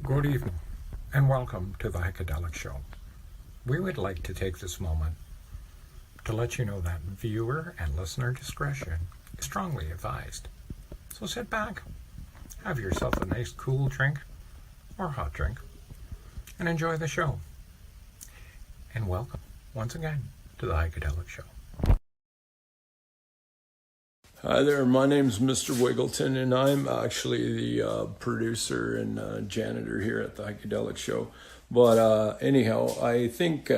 Good evening, and welcome to the Heikadelic Show. We would like to take this moment to let you know that viewer and listener discretion is strongly advised. So sit back, have yourself a nice cool drink or hot drink, and enjoy the show. And welcome once again to the Heikadelic Show. Hi there, my name's Mr. Wiggleton, and I'm actually the producer and janitor here at the Heikadelic Show. But anyhow, I think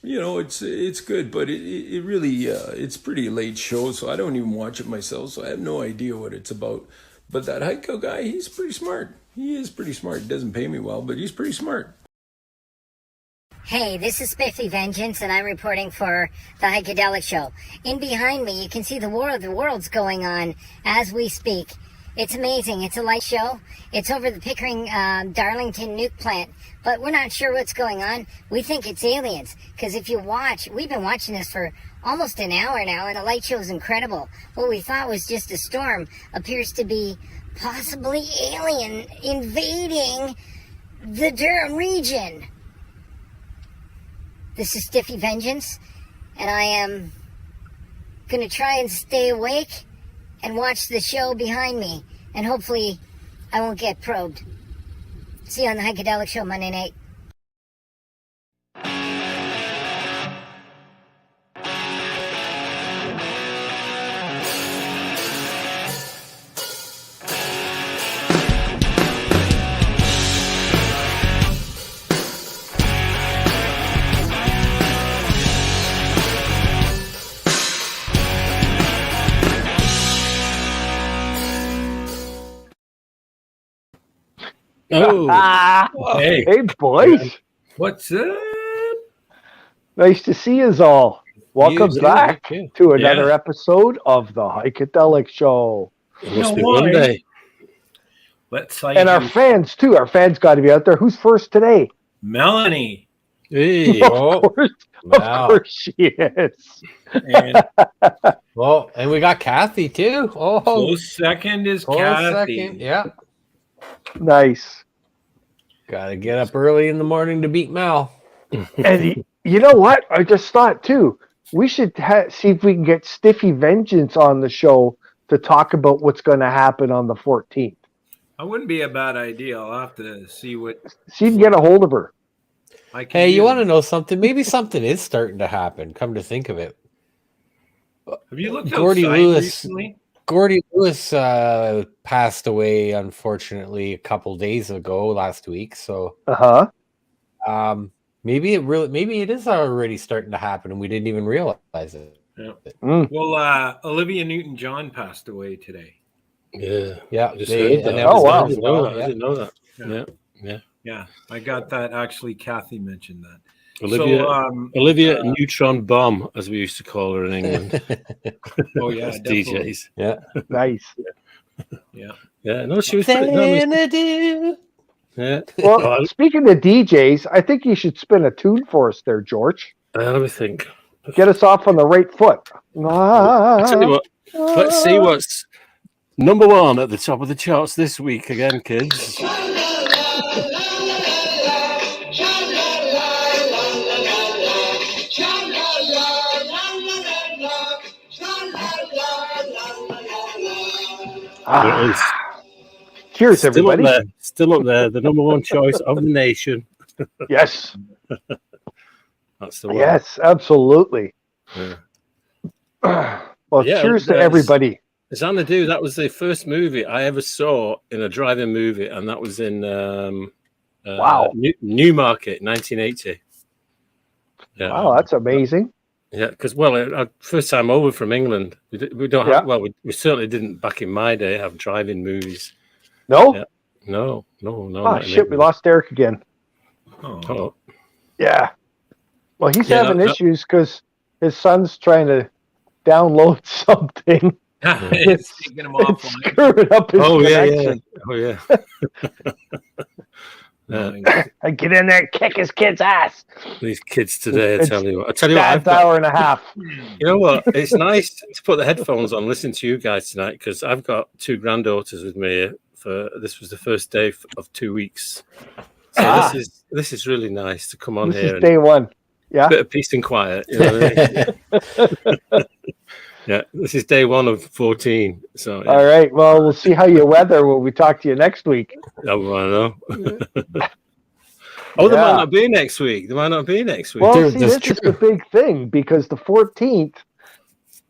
it's good, but it really it's pretty late show, so I don't even watch it myself, so I have no idea what it's about. But that Heiko guy, he's pretty smart. He is pretty smart. He doesn't pay me well, but he's pretty smart. Hey, this is Spiffy Vengeance, and I'm reporting for the Heikadelic Show. In behind me, you can see the War of the Worlds going on as we speak. It's amazing. It's a light show. It's over the Pickering Darlington nuke plant, but we're not sure what's going on. We think it's aliens, because if you watch, we've been watching this for almost an hour now, and the light show is incredible. What we thought was just a storm appears to be possibly alien invading the Durham region. This is Stiffy Vengeance, and I am going to try and stay awake and watch the show behind me, and hopefully I won't get probed. See you on the Heikadelic Show Monday night. Oh, Hey, boys. what's up? Nice to see you all. Welcome You too, back you too. to another episode of the Heikadelic Show. It must be Monday. Let's say And our fans, too. Our fans got to be out there. Who's first today? Melanie. Hey, Of course, wow. of course she is. And Well, and we got Kathy too. Oh, close second is close Kathy. second. Yeah. Nice. Got to get up early in the morning to beat Mel. And you know what? I just thought, too, we should see if we can get Stiffy Vengeance on the show to talk about what's going to happen on the 14th. That wouldn't be a bad idea. I'll have to see what See if you can get a hold of her. I can Hey, do. you want to know something? Maybe something is starting to happen. Come to think of it. Have you looked Gordy outside Lewis. recently? Gordy Lewis passed away, unfortunately, a couple days ago, last week. So maybe it is already starting to happen, and we didn't even realize it. Yeah. Mm. Well, Olivia Newton-John passed away today. Yeah. I just they heard that. announced Oh, wow. that as well, yeah. I didn't know that. Yeah. I got that. Actually, Kathy mentioned that. Olivia Neutron Bomb, as we used to call her in England. Oh yeah, as definitely. DJs. Yeah. Nice. Yeah. No, she was pretty. Xanadu. Yeah. Well, speaking of DJs, I think you should spin a tune for us there, George. Let me think. Get us off on the right foot. I'll tell you what. Let's see what's number one at the top of the charts this week again, kids. It is. Cheers, everybody. Still up there, the number one choice of the nation. Yes. That's the one. Yes, absolutely. Yeah. Well, Yeah, cheers to there's- everybody. Xanadu, that was the first movie I ever saw in a drive-in movie, and that was in Wow. Newmarket, 1980. Yeah. Wow, that's amazing. Yeah, because our first time over from England, we don't have, we certainly didn't back in my day have drive-in movies. No? Yeah. No. Oh, not in shit, we England. lost Eric again. Oh, Yeah. Well, he's Yeah, having that- issues because his son's trying to download something. It's taking him offline. Screwing up his yeah. connection. I get in there and kick his kid's ass. These kids today, I It's tell you what, I've Dad's got, hour and a half. you know what? It's nice to put the headphones on, listen to you guys tonight, because I've got two granddaughters with me this was the first day of 2 weeks. So this is really nice to come on this here. Is day one. Yeah. Bit of peace and quiet. You know what I mean? Yeah, this is day 1 of 14. So yeah. All right. Well, we'll see how you weather when we talk to you next week. Oh, I know. Oh, there might not be next week. Well, see, this is the big thing because the 14th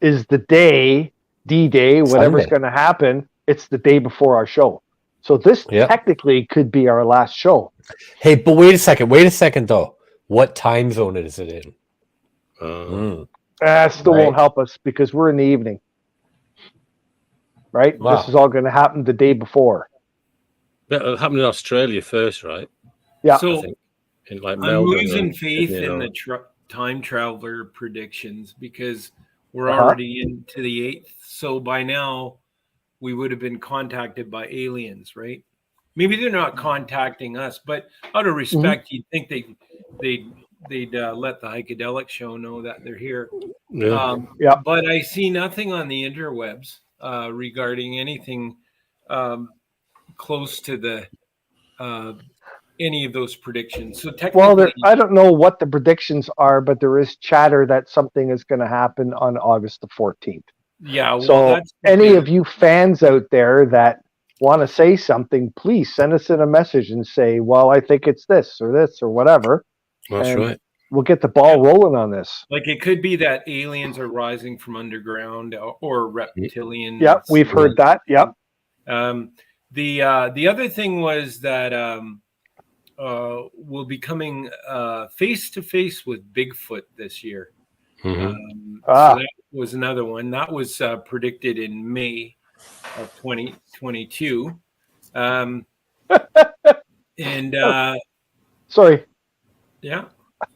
is the day, D-Day, whatever's going to happen. It's the day before our show. So this technically could be our last show. Hey, but wait a second, though. What time zone is it in? Still won't help us because we're in the evening. Right? Wow. This is all going to happen the day before. It'll happen in Australia first, right? Yeah. So I think in like I'm Melbourne losing faith in the time traveler predictions because we're already into the 8th. So by now we would have been contacted by aliens, right? Maybe they're not contacting us, but out of respect, you'd think they'd let the Heikadelic show know that they're here. But I see nothing on the interwebs regarding anything close to the any of those predictions. So technically, I don't know what the predictions are, but there is chatter that something is going to happen on August the 14th. Yeah. Well, so any of you fans out there that want to say something, please send us in a message and say, well, I think it's this or whatever. That's right. We'll get the ball rolling on this. Like it could be that aliens are rising from underground or reptilian. Yep, we've heard that. Yep. The other thing was that we'll be coming face to face with Bigfoot this year. So that was another one that was predicted in May of 2022. Sorry. Yeah.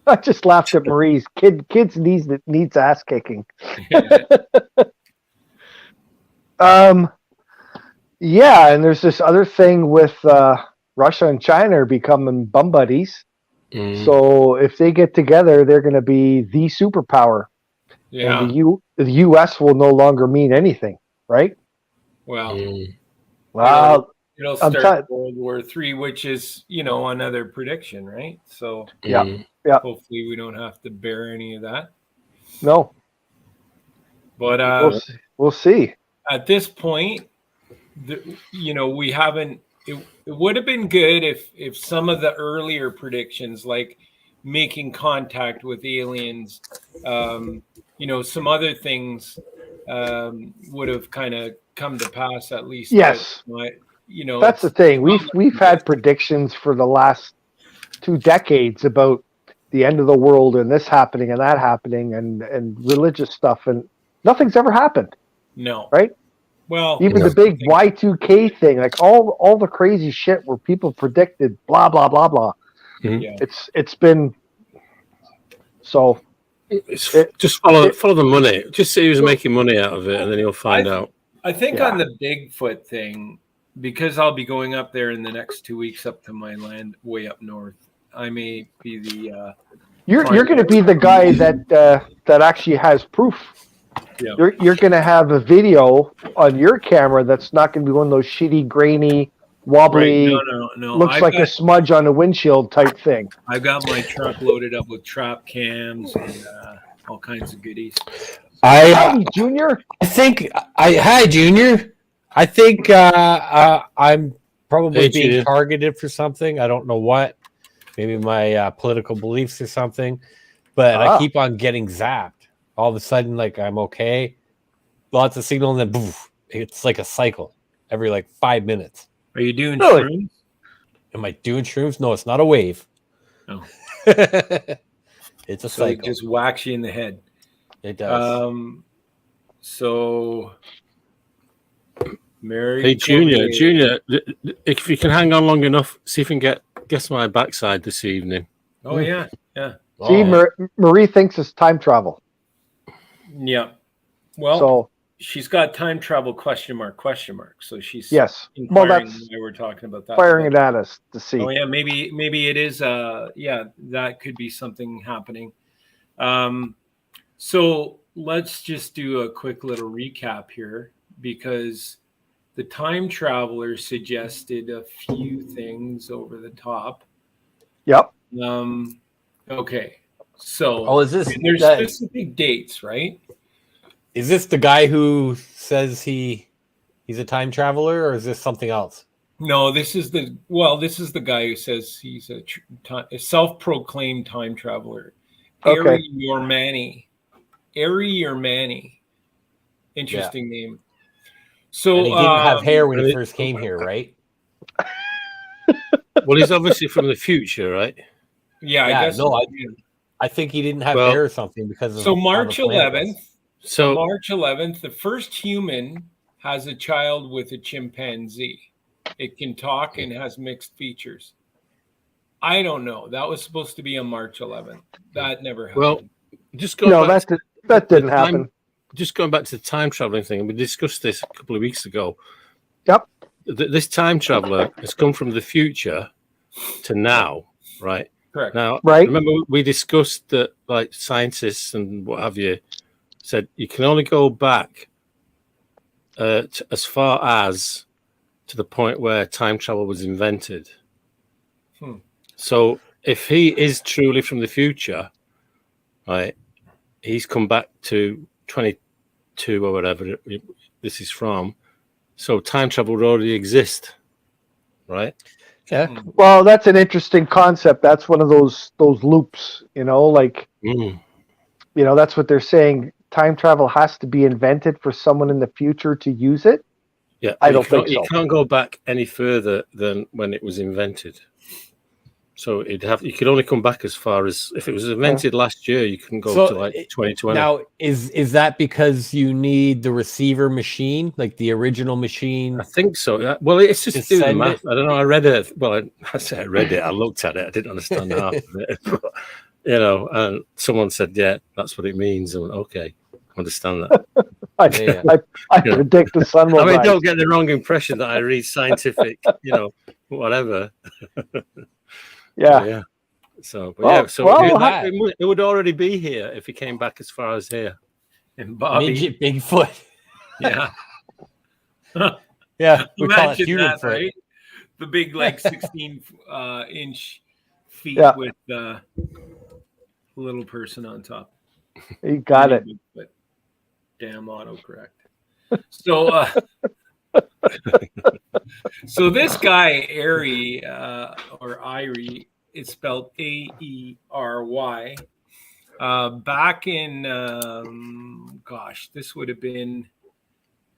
I just laughed at Marie's kids needs ass kicking. Yeah, and there's this other thing with Russia and China becoming bum buddies. So if they get together, they're going to be the superpower. Yeah. And the U.S. will no longer mean anything, right? Well, it'll start World War III, which is, another prediction, right? So hopefully we don't have to bear any of that. No. But we'll see. At this point, we haven't. It would have been good if some of the earlier predictions, like making contact with aliens, some other things would have kind of come to pass at least. Yes. That's the thing. We've had predictions for the last 2 decades about the end of the world and this happening and that happening and religious stuff, and nothing's ever happened. No. Right? Well, even the big Y2K thing, like all the crazy shit where people predicted blah blah blah blah. Yeah. It's been so. Just follow the money. Just say who's making money out of it, and then you'll find out. I think on the Bigfoot thing, because I'll be going up there in the next 2 weeks up to my land way up north. I may be the. You're going to be the guy that actually has proof. Yeah. You're going to have a video on your camera that's not going to be one of those shitty, grainy, wobbly, no. looks like a smudge on a windshield type thing. I've got my truck loaded up with trap cams and all kinds of goodies. Junior. Hi, Junior. I think I'm probably being targeted for something. I don't know what. Maybe my political beliefs or something. But I keep on getting zapped. All of a sudden, like I'm okay. Lots of signal, and then poof, it's like a cycle every 5 minutes. Are you doing shrooms? Am I doing shrooms? No, it's not a wave. No. It's a cycle. It just whacks you in the head. It does. So, Mary. Hey, Junior, if you can hang on long enough, see if you can guess my backside this evening. Oh, yeah. See, Marie thinks it's time travel. Yeah. Well, she's got time travel ? So she's inquiring why we're talking about that. Firing it at us to see. Oh yeah, maybe it is. That could be something happening. So let's just do a quick little recap here because the time traveler suggested a few things over the top. Yep. Okay. So is this there's specific dates, right? Is this the guy who says he's a time traveler, or is this something else? No, this is the guy who says he's a self-proclaimed time traveler. Okay. Ari Yermani. Interesting name. So and he didn't have hair when he first came here, right? Well, he's obviously from the future, right? Yeah, I guess. No, I think he didn't have hair or something because of. So March 11th. So March 11th, the first human has a child with a chimpanzee. It can talk and has mixed features. I don't know. That was supposed to be on March 11th. That never happened. Well, just going back that didn't happen. Just going back to the time traveling thing, and we discussed this a couple of weeks ago. Yep. This time traveler has come from the future to now, right? Correct. Now, right. Remember we discussed that, like, scientists and what have you said you can only go back as far as to the point where time travel was invented. So if he is truly from the future, right, he's come back to 22 or whatever this is from. So time travel would already exist, right? Yeah. Well, that's an interesting concept. That's one of those loops, like, that's what they're saying. Time travel has to be invented for someone in the future to use it. Yeah, I don't think so. You can't go back any further than when it was invented. So you could only come back as far as if it was invented last year. You couldn't go to like 2020. Now, is that because you need the receiver machine, like the original machine? I think so. Well, it's just doing the math. I don't know. I read it. Well, I say I read it. I looked at it. I didn't understand half of it. But, and someone said, "Yeah, that's what it means." I went, "Okay, understand that." I predict the sun will rise. Don't get the wrong impression that I read scientific, whatever. Yeah. So, it would already be here if he came back as far as here. And Bobby, midget Bigfoot. Yeah. Yeah. We call it Imagine human that, foot. right? The big, like, 16-inch feet with the little person on top. You got it. But damn autocorrect. So, so this guy, Ari, or Irie, it's spelled Aery. Back in, this would have been,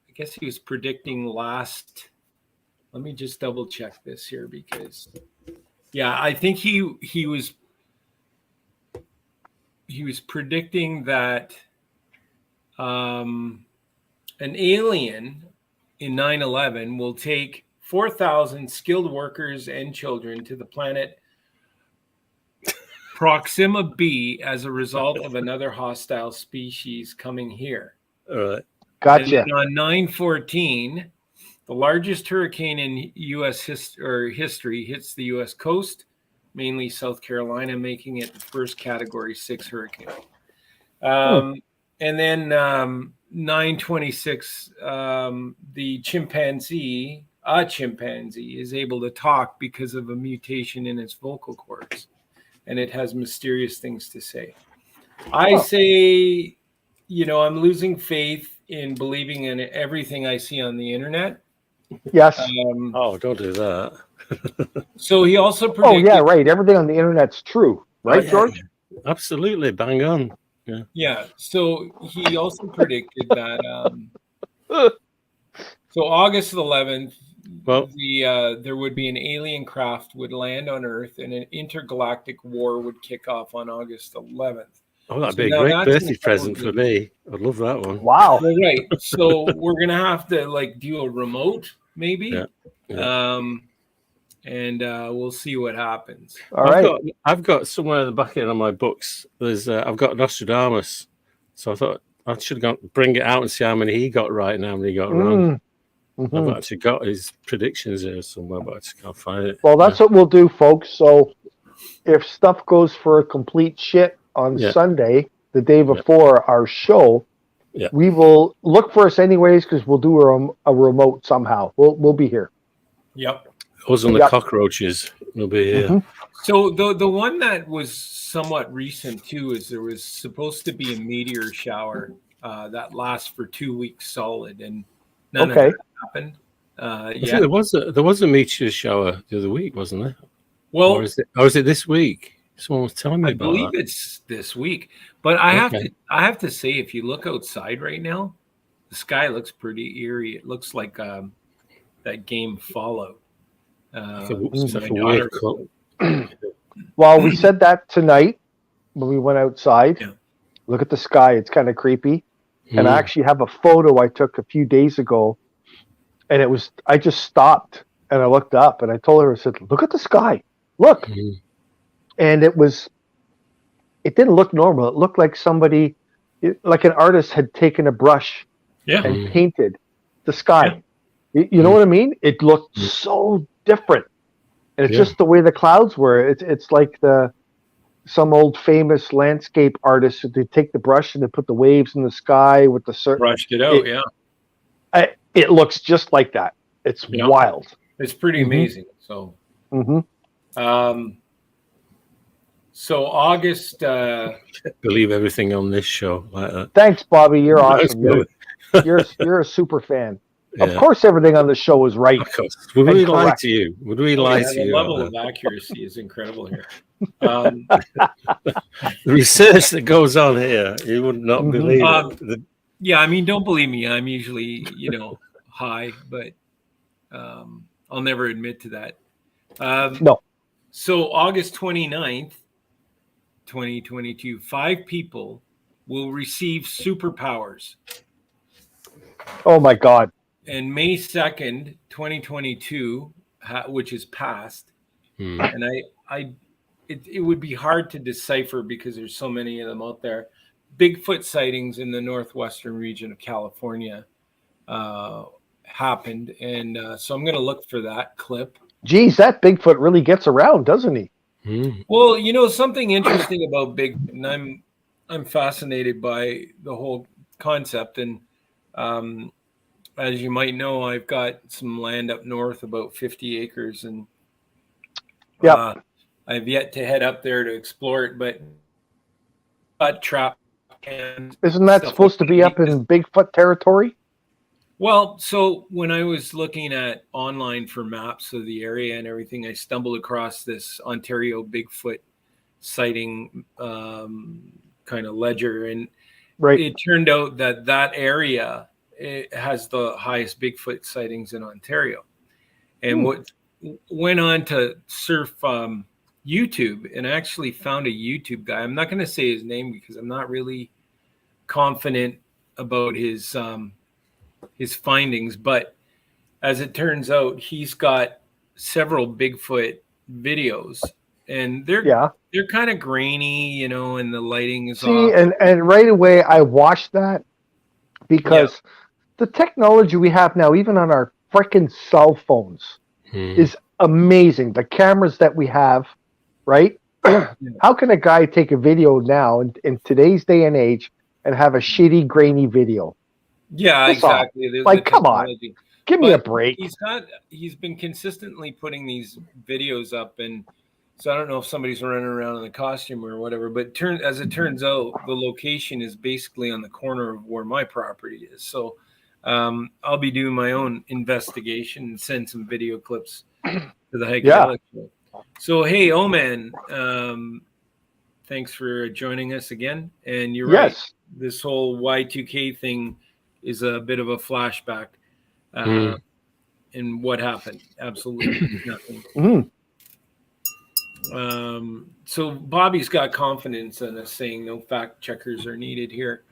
I guess he was predicting last. Let me just double check this here because, I think he was predicting that an alien in 9/11 will take 4,000 skilled workers and children to the planet Proxima B as a result of another hostile species coming here. All right. Gotcha. And on 9/14, the largest hurricane in U.S. history hits the U.S. coast, mainly South Carolina, making it the first Category 6 hurricane. And then 9/26, the chimpanzee is able to talk because of a mutation in its vocal cords, and it has mysterious things to say. I say, I'm losing faith in believing in everything I see on the internet. Yes. Don't do that. So he also predicted. Oh yeah, right. Everything on the internet's true, right, George? Absolutely, bang on. Yeah. Yeah. So he also predicted that. So August 11th, there would be an alien craft would land on Earth, and an intergalactic war would kick off on August 11th. Oh, that'd be a great birthday present for me. I'd love that one. Wow. All right. So we're gonna have to do a remote, maybe. Yeah. And we'll see what happens. All right. I've got somewhere in the back end of my books. I've got Nostradamus, so I thought I should bring it out and see how many he got right and how many he got wrong. Mm-hmm. I've actually got his predictions here somewhere, but I just can't find it. Well, that's what we'll do, folks. So if stuff goes for a complete shit on Sunday, the day before our show, Yeah. We will look for us anyways because we'll do a remote somehow. We'll be here. Yep. Us and the cockroaches will be here. Mm-hmm. So the one that was somewhat recent too is there was supposed to be a meteor shower that lasts for 2 weeks solid, and none of that happened. There was a meteor shower the other week, wasn't there? Well, or is it this week? Someone was telling me I about believe that. it's this week, but I have to say, if you look outside right now, the sky looks pretty eerie. It looks like that game Fallout. Well, we said that tonight when we went outside. Yeah. Look at the sky; it's kind of creepy. And I actually have a photo I took a few days ago, and I just stopped and I looked up and I told her, I said, "Look at the sky, look." And it didn't look normal. It looked like like an artist had taken a brush and painted the sky. Yeah. You know what I mean? It looked so different. And it's just the way the clouds were. It's like some old famous landscape artist. They take the brush and they put the waves in the sky with the brushed it out. It looks just like that. It's wild. It's pretty amazing. So, so August. Believe everything on this show like that. Thanks, Bobby. You're awesome. You're a super fan. Yeah. Of course, everything on the show is right. Of course. Would we lie to you? Would we lie to you? The level of accuracy is incredible here. The research that goes on here, you would not believe it. Yeah, I mean, don't believe me. I'm usually, high, but I'll never admit to that. No. So August 29th, 2022, 5 people will receive superpowers. Oh, my God. And May 2nd, 2022, which is past, and it would be hard to decipher because there's so many of them out there. Bigfoot sightings in the northwestern region of California happened, and so I'm going to look for that clip. Geez, that Bigfoot really gets around, doesn't he? Well, something interesting about Bigfoot, and I'm fascinated by the whole concept, and as you might know, I've got some land up north, about 50 acres, and I've yet to head up there to explore it, but trap cams. Isn't that supposed to be up in Bigfoot territory? Well, so when I was looking at online for maps of the area and everything, I stumbled across this Ontario Bigfoot sighting kind of ledger, and it turned out that area has the highest Bigfoot sightings in Ontario. And what went on to surf YouTube and actually found a YouTube guy. I'm not going to say his name because I'm not really confident about his findings, but as it turns out, he's got several Bigfoot videos, and they're kind of grainy, and the lighting is off. And right away I watched that because the technology we have now, even on our freaking cell phones, is amazing. The cameras that we have, right? How can a guy take a video now in today's day and age and have a shitty, grainy video? Yeah, exactly. Like, come on, give me a break. He's been consistently putting these videos up, and so I don't know if somebody's running around in a costume or whatever. But as it turns out, the location is basically on the corner of where my property is. So I'll be doing my own investigation and send some video clips to the Heikadelic show. So hey, Oman, thanks for joining us again. And you're right, this whole Y2K thing is a bit of a flashback in what happened. Absolutely nothing. So Bobby's got confidence in us saying no fact checkers are needed here.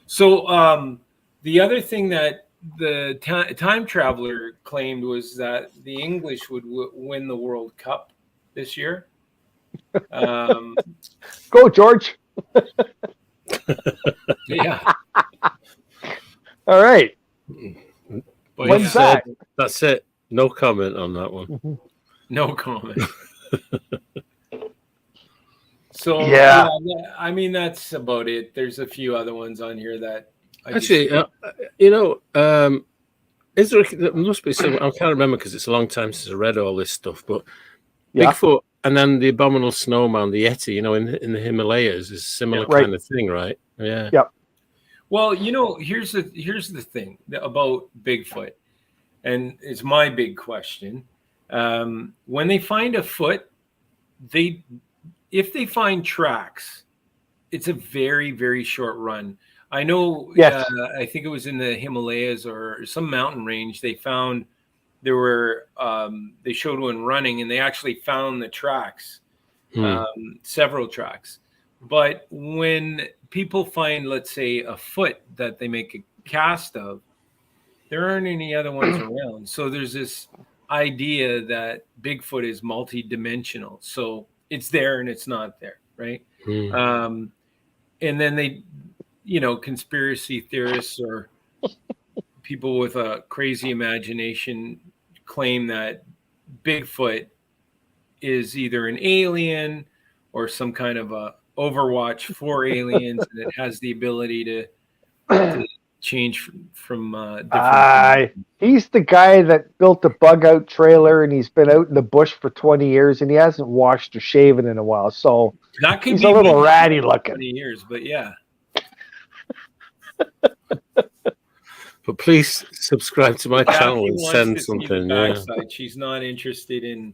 So the other thing that the time traveler claimed was that the English would win the World Cup this year. Go, George. Yeah. All right. But when's that? That's it. No comment on that one. No comment. So I mean, that's about it. There's a few other ones on here that Actually, is there must be some? I can't remember because it's a long time since I read all this stuff. But Bigfoot and then the abominable snowman, the Yeti, in the Himalayas, is a similar kind of thing, right? Yeah. Yep. Well, here's the thing about Bigfoot, and it's my big question. When they find a foot, if they find tracks, it's a very, very short run. I know. Yes. I think it was in the Himalayas or some mountain range. They found there were. They showed one running, and they actually found the tracks, several tracks. But when people find, let's say, a foot that they make a cast of, there aren't any other ones around. So there's this idea that Bigfoot is multi-dimensional. So it's there and it's not there, right? And then they, conspiracy theorists or people with a crazy imagination claim that Bigfoot is either an alien or some kind of a Overwatch for aliens, and it has the ability to change from different. He's the guy that built the bug out trailer, and he's been out in the bush for 20 years, and he hasn't washed or shaven in a while. So that could he's be a little ratty looking. 20 years, but yeah. But please subscribe to my channel and send something. She's not interested in.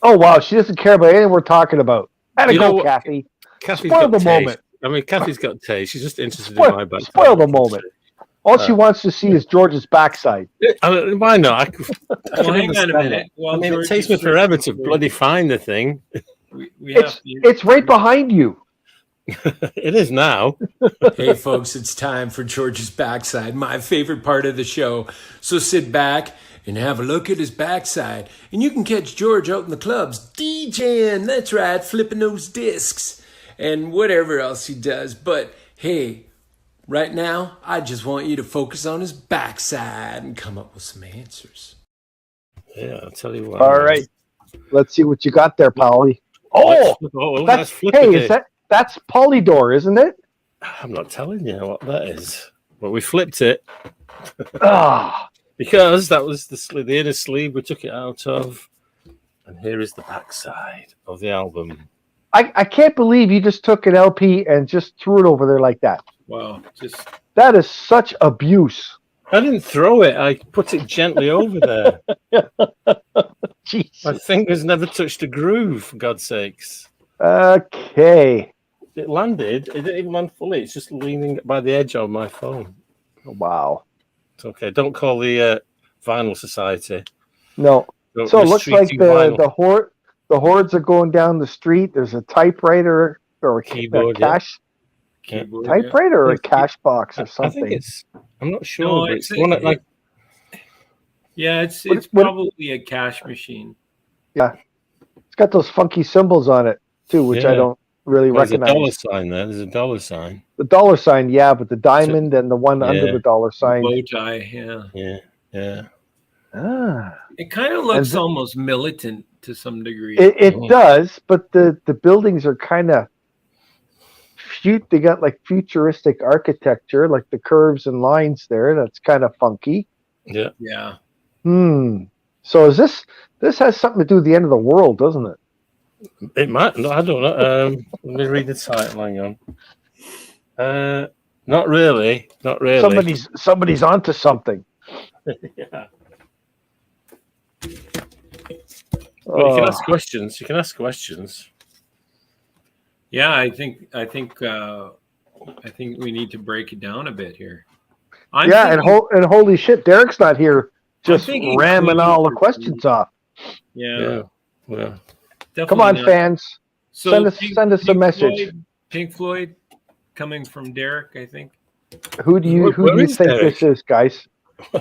Oh wow, she doesn't care about anything we're talking about. How'd it go, Kathy? Kathy's spoil got the taste. moment. I mean, Kathy's got taste. She's just interested in my backside. Spoil the moment. All she wants to see is George's backside. Why not? I can hang on a minute. Well, it takes me forever to bloody find the thing. It's right behind you. It is now. Hey, folks, it's time for George's backside, my favorite part of the show. So sit back and have a look at his backside. And you can catch George out in the clubs, DJing, that's right, flipping those discs, and whatever else he does. But, hey, right now, I just want you to focus on his backside and come up with some answers. Yeah, I'll tell you what. All right. Let's see what you got there, Polly. That's Polydor, isn't it? I'm not telling you what that is. But we flipped it. Ah. Because that was the inner sleeve we took it out of. And here is the backside of the album. I can't believe you just took an LP and just threw it over there like that. Wow. That is such abuse. I didn't throw it. I put it gently over there. Jesus. My fingers never touched a groove, for God's sakes. Okay. It landed. It didn't even land fully. It's just leaning by the edge on my phone. Wow. It's okay. Don't call the Vinyl Society. No. So it looks like the hordes are going down the street. There's a typewriter or a keyboard, typewriter or a cash box or something. I think I'm not sure. No, it's one like. Yeah, it's probably a cash machine. Yeah, it's got those funky symbols on it too, which I don't really recognize. There's a dollar sign there. There's a dollar sign. The dollar sign, yeah, but the diamond and the one under the dollar sign. Bow tie, yeah. It kind of looks almost militant to some degree. It does, but the buildings are kind of they got like futuristic architecture, like the curves and lines there. That's kind of funky. Yeah. So is this has something to do with the end of the world, doesn't it? It might. No, I don't know. Let me read the title. Hang on. Not really. Not really. Somebody's onto something. Yeah. Well, you can ask questions. You can ask questions. Yeah, I think we need to break it down a bit here. And holy shit, Derek's not here, just ramming all the questions off. Yeah. Come on, fans. So send us a message. Pink Floyd, coming from Derek, I think. Who do you think this is, guys?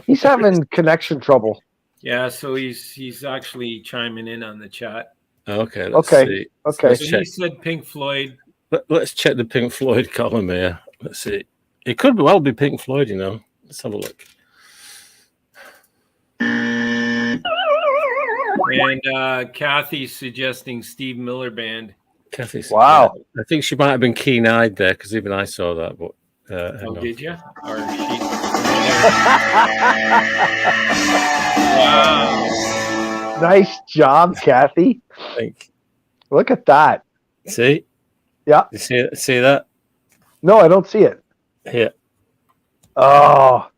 He's having connection trouble. Yeah, so he's actually chiming in on the chat. Okay. Let's see. Okay. So he said Pink Floyd. Let's check the Pink Floyd column here. Let's see. It could well be Pink Floyd, Let's have a look. And Kathy's suggesting Steve Miller Band. Kathy's. Wow. I think she might have been keen-eyed there because even I saw that, but Did you? Or she? Wow. Nice job, Kathy. Think. Look at that. See? Yeah. You see that? No, I don't see it. Here. Oh,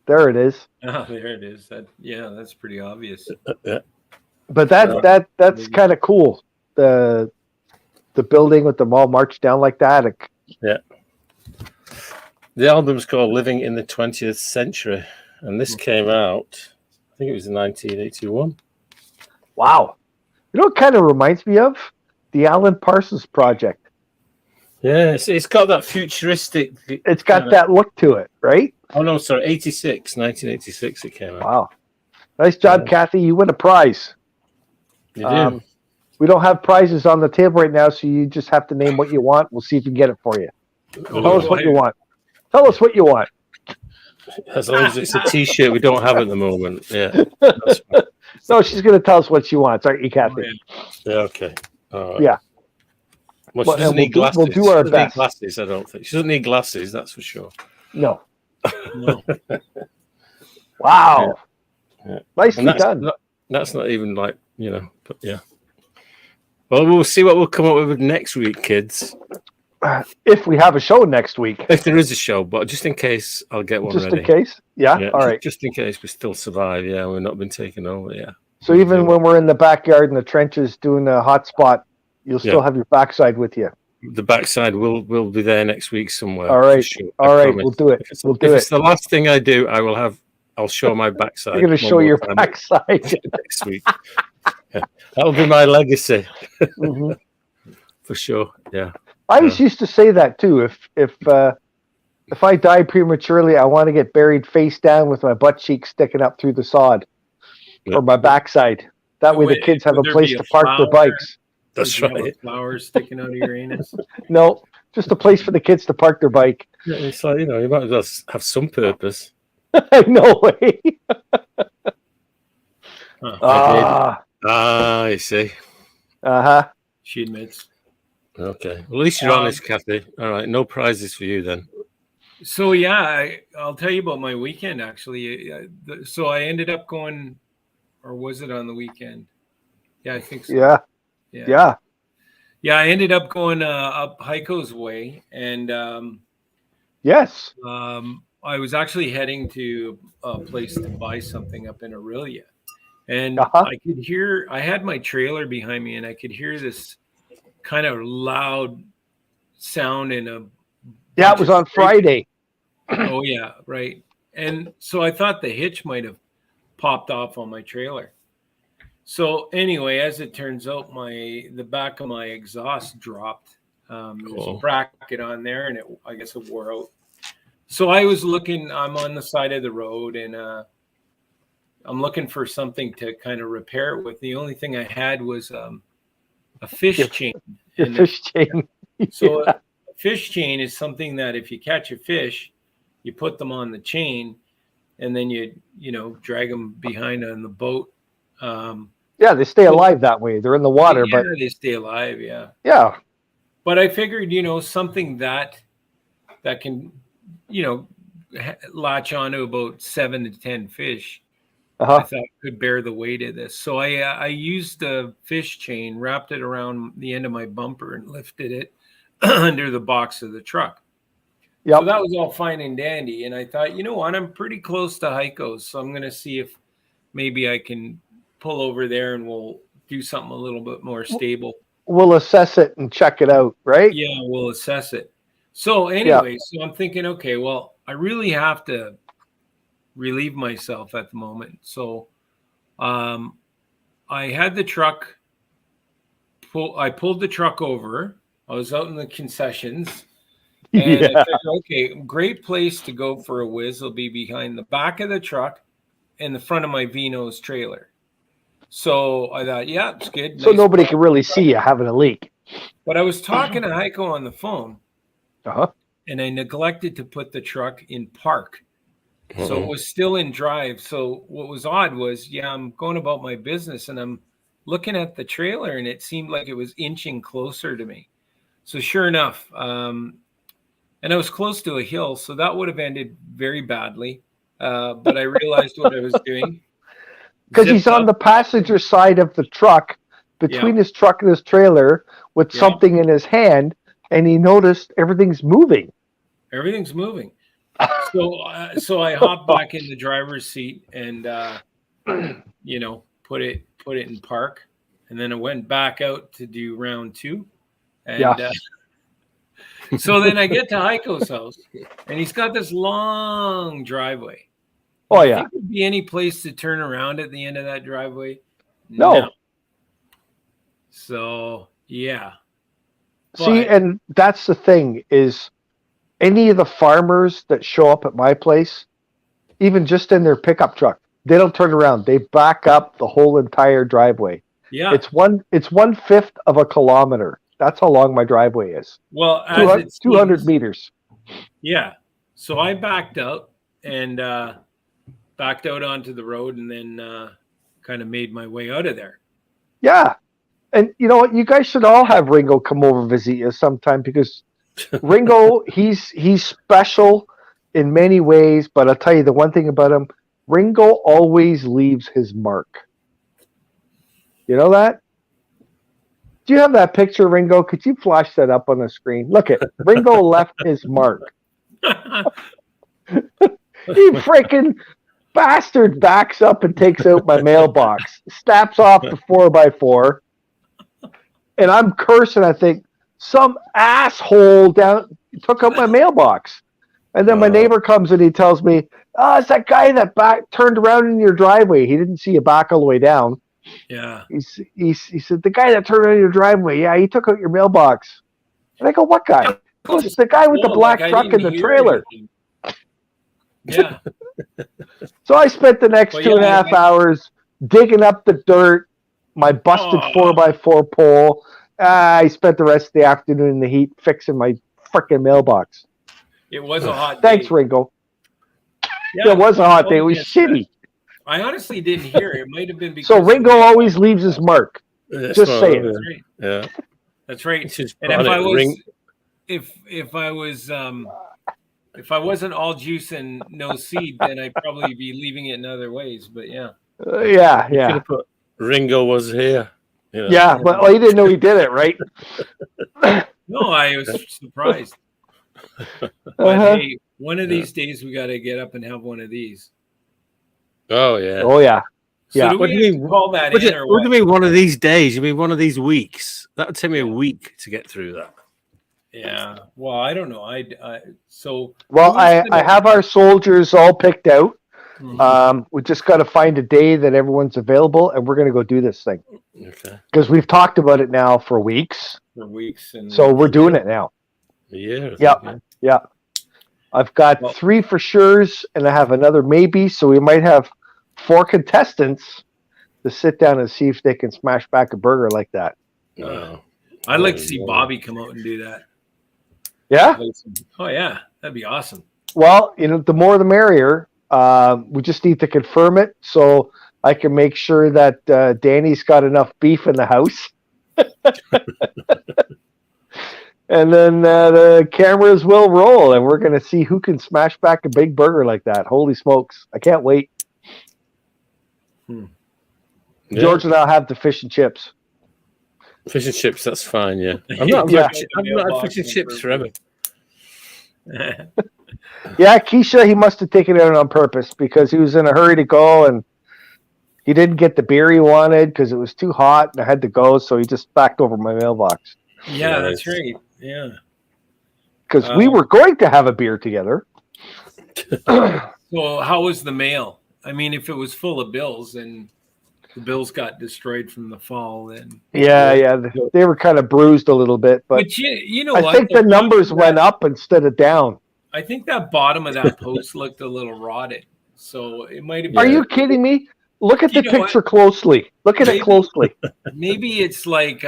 there it is. Oh, there it is. That's pretty obvious. Yeah. But that's kind of cool. The building with them all marched down like that. Yeah. The album's called Living in the 20th Century, and this came out, I think it was in 1981. Wow. You know what kind of reminds me of? The Alan Parsons Project. Yeah, it's got that futuristic... It's got that look to it, right? Oh, no, sorry, 1986 it came out. Wow. Nice job, Kathy. You win a prize. You do. We don't have prizes on the table right now, so you just have to name what you want. We'll see if we can get it for you. Tell us what you want. Tell us what you want. As long as it's a T-shirt we don't have at the moment. Yeah. No, she's going to tell us what she wants, aren't you, Kathy? Yeah, okay. All right. Yeah. Well, she doesn't need glasses. We'll do our best. Need glasses, I don't think. She doesn't need glasses, that's for sure. No. Wow. Yeah. Nicely done. That's not even like, but yeah. Well, we'll see what we'll come up with next week, kids. If we have a show next week. If there is a show, but just in case, I'll get one ready. Just in case? Yeah? All right. Just in case we still survive. Yeah, we've not been taken over. Yeah. So even when we're in the backyard in the trenches doing a hot spot, you'll still have your backside with you. The backside will be there next week somewhere. All right. Sure. All right. We'll do it. If it's the last thing I do, I'll show my backside. You're going to show your backside next week. Yeah. That'll be my legacy. Mm-hmm. For sure. Yeah. I always used to say that too. If I die prematurely, I want to get buried face down with my butt cheek sticking up through the sod or my backside. That way the kids have a place to park their bikes. That's right. Flowers sticking out of your anus. No, just a place for the kids to park their bike. Yeah, it's like, you might as well have some purpose. No way. I see. Uh-huh. She admits. Okay. Well, at least you're honest, Kathy. All right. No prizes for you then. So, yeah, I'll tell you about my weekend, actually. So I ended up going, or was it on the weekend? Yeah, I think so. Yeah. I ended up going up Heiko's way. And yes. I was actually heading to a place to buy something up in Aurelia. And I could hear, I had my trailer behind me, and I could hear this kind of loud sound in a... Yeah, it was on Friday. Oh, yeah, right. And so I thought the hitch might have popped off on my trailer. So anyway, as it turns out, the back of my exhaust dropped. There's a bracket on there, and I guess it wore out. So I was looking, I'm on the side of the road, and I'm looking for something to kind of repair it with. The only thing I had was a fish chain. Your fish chain. So a fish chain is something that if you catch a fish, you put them on the chain, and then you drag them behind on the boat. Yeah, they stay alive that way. They're in the water, but they stay alive. Yeah. Yeah. But I figured, something that can, latch onto about 7 to 10 fish. I thought could bear the weight of this. So I used a fish chain, wrapped it around the end of my bumper, and lifted it under the box of the truck. Yep. So that was all fine and dandy. And I thought, you know what, I'm pretty close to Heiko's, so I'm going to see if maybe I can pull over there and we'll do something a little bit more stable. We'll assess it and check it out, right? Yeah, we'll assess it. So anyway, So I'm thinking, okay, well, I really have to relieve myself at the moment. So I had the truck I pulled the truck over. I was out in the concessions, and I figured, okay, great place to go for a whiz will be behind the back of the truck and the front of my Vino's trailer. So I thought, yeah, it's good. So nobody can really see you having a leak. But I was talking to Heiko on the phone, and I neglected to put the truck in park. So it was still in drive. So what was odd was, I'm going about my business, and I'm looking at the trailer, and it seemed like it was inching closer to me. So sure enough, and I was close to a hill, so that would have ended very badly. But I realized what I was doing. Because he's on the passenger side of the truck, between his truck and his trailer, with something in his hand, and he noticed everything's moving. Everything's moving. So I hopped back in the driver's seat and put it in park, and then I went back out to do round 2, and so then I get to Heiko's house, and he's got this long driveway. Oh Do you yeah. think there'd be any place to turn around at the end of that driveway? No. So yeah. See, and that's the thing is, any of the farmers that show up at my place, even just in their pickup truck, they don't turn around. They back up the whole entire driveway. Yeah. It's 1/5 of a kilometer. That's how long my driveway is. Well, 200 meters. Yeah. So I backed out and backed out onto the road, and then kind of made my way out of there. Yeah. And you know what? You guys should all have Ringo come over and visit you sometime, because Ringo, he's special in many ways, but I'll tell you the one thing about him, Ringo always leaves his mark. You know that? Do you have that picture, Ringo? Could you flash that up on the screen? Look at Ringo left his mark. He freaking bastard backs up and takes out my mailbox, snaps off the 4x4, and I'm cursing. I think some asshole took out my mailbox. And then my neighbor comes and he tells me, "Oh, it's that guy that turned around in your driveway. He didn't see you back all the way down." Yeah. He said, "The guy that turned around your driveway, yeah, he took out your mailbox." And I go, "What guy?" He goes, "It's the guy with the black truck and the trailer." Yeah. So I spent the next 2.5 hours digging up the dirt, my busted 4x4 pole. I spent the rest of the afternoon in the heat fixing my freaking mailbox. It was a hot day. Thanks, Ringo. Yeah, it was a hot day. It was shitty. I honestly didn't hear it. It might have been because so Ringo always leaves his mark. Just saying. That's right. Yeah, that's right. And if I wasn't all juice and no seed, then I'd probably be leaving it in other ways. But yeah. Yeah. Ringo was here. You know. Yeah, but you didn't know he did it, right? No, I was surprised. But hey, one of these days we got to get up and have one of these. Oh yeah. Oh yeah. So yeah. what do you call that? What do you mean one of these days? You mean one of these weeks? That would take me a week to get through that. Yeah. Well, I don't know. I have our soldiers all picked out. Mm-hmm. We just got to find a day that everyone's available, and we're going to go do this thing. Okay. Because we've talked about it now for weeks. And so we're doing it now. Yeah. Yeah. I've got 3 for sures, and I have another maybe. So we might have 4 contestants to sit down and see if they can smash back a burger like that. I'd like to see Bobby come out and do that. Yeah. Oh yeah, that'd be awesome. Well, the more the merrier. We just need to confirm it so I can make sure that Danny's got enough beef in the house. And then the cameras will roll, and we're going to see who can smash back a big burger like that. Holy smokes. I can't wait. Yeah. George and I'll have the fish and chips. Fish and chips, that's fine, yeah. I've not had fish and chips forever. Yeah, Keisha, he must have taken it out on purpose because he was in a hurry to go, and he didn't get the beer he wanted because it was too hot and I had to go, so he just backed over my mailbox. Yeah, that's right. Yeah. Because we were going to have a beer together. So how was the mail? I mean, if it was full of bills and the bills got destroyed from the fall, then yeah, they were kind of bruised a little bit, but you know, I think the numbers went up instead of down. I think that bottom of that post looked a little rotted, so it might have been. Are you kidding me? Look at the picture closely. Look at it closely. Maybe it's like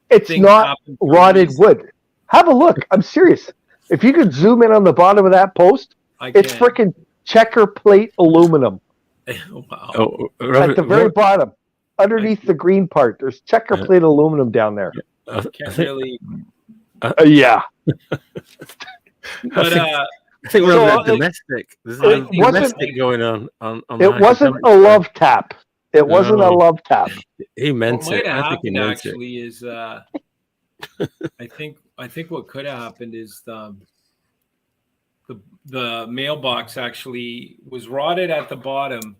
it's not rotted wood. Have a look. I'm serious. If you could zoom in on the bottom of that post, it's freaking checker plate aluminum. Wow. At the very bottom, underneath the green part, there's checker plate aluminum down there. Can't really. Yeah. But I think we're on domestic. There's a domestic going on it wasn't a love tap. It wasn't a love tap. He meant what might it. have I think he happened meant actually is I think what could have happened is the mailbox actually was rotted at the bottom,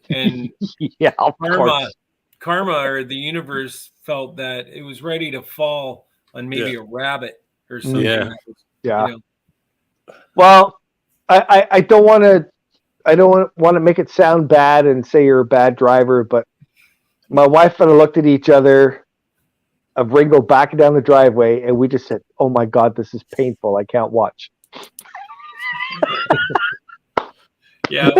and yeah, of course. Karma or the universe felt that it was ready to fall on maybe a rabbit or something. Yeah. You know. Well, I don't want to make it sound bad and say you're a bad driver, but my wife and I looked at each other of Ringo backing down the driveway, and we just said, "Oh my God, this is painful. I can't watch." Yeah,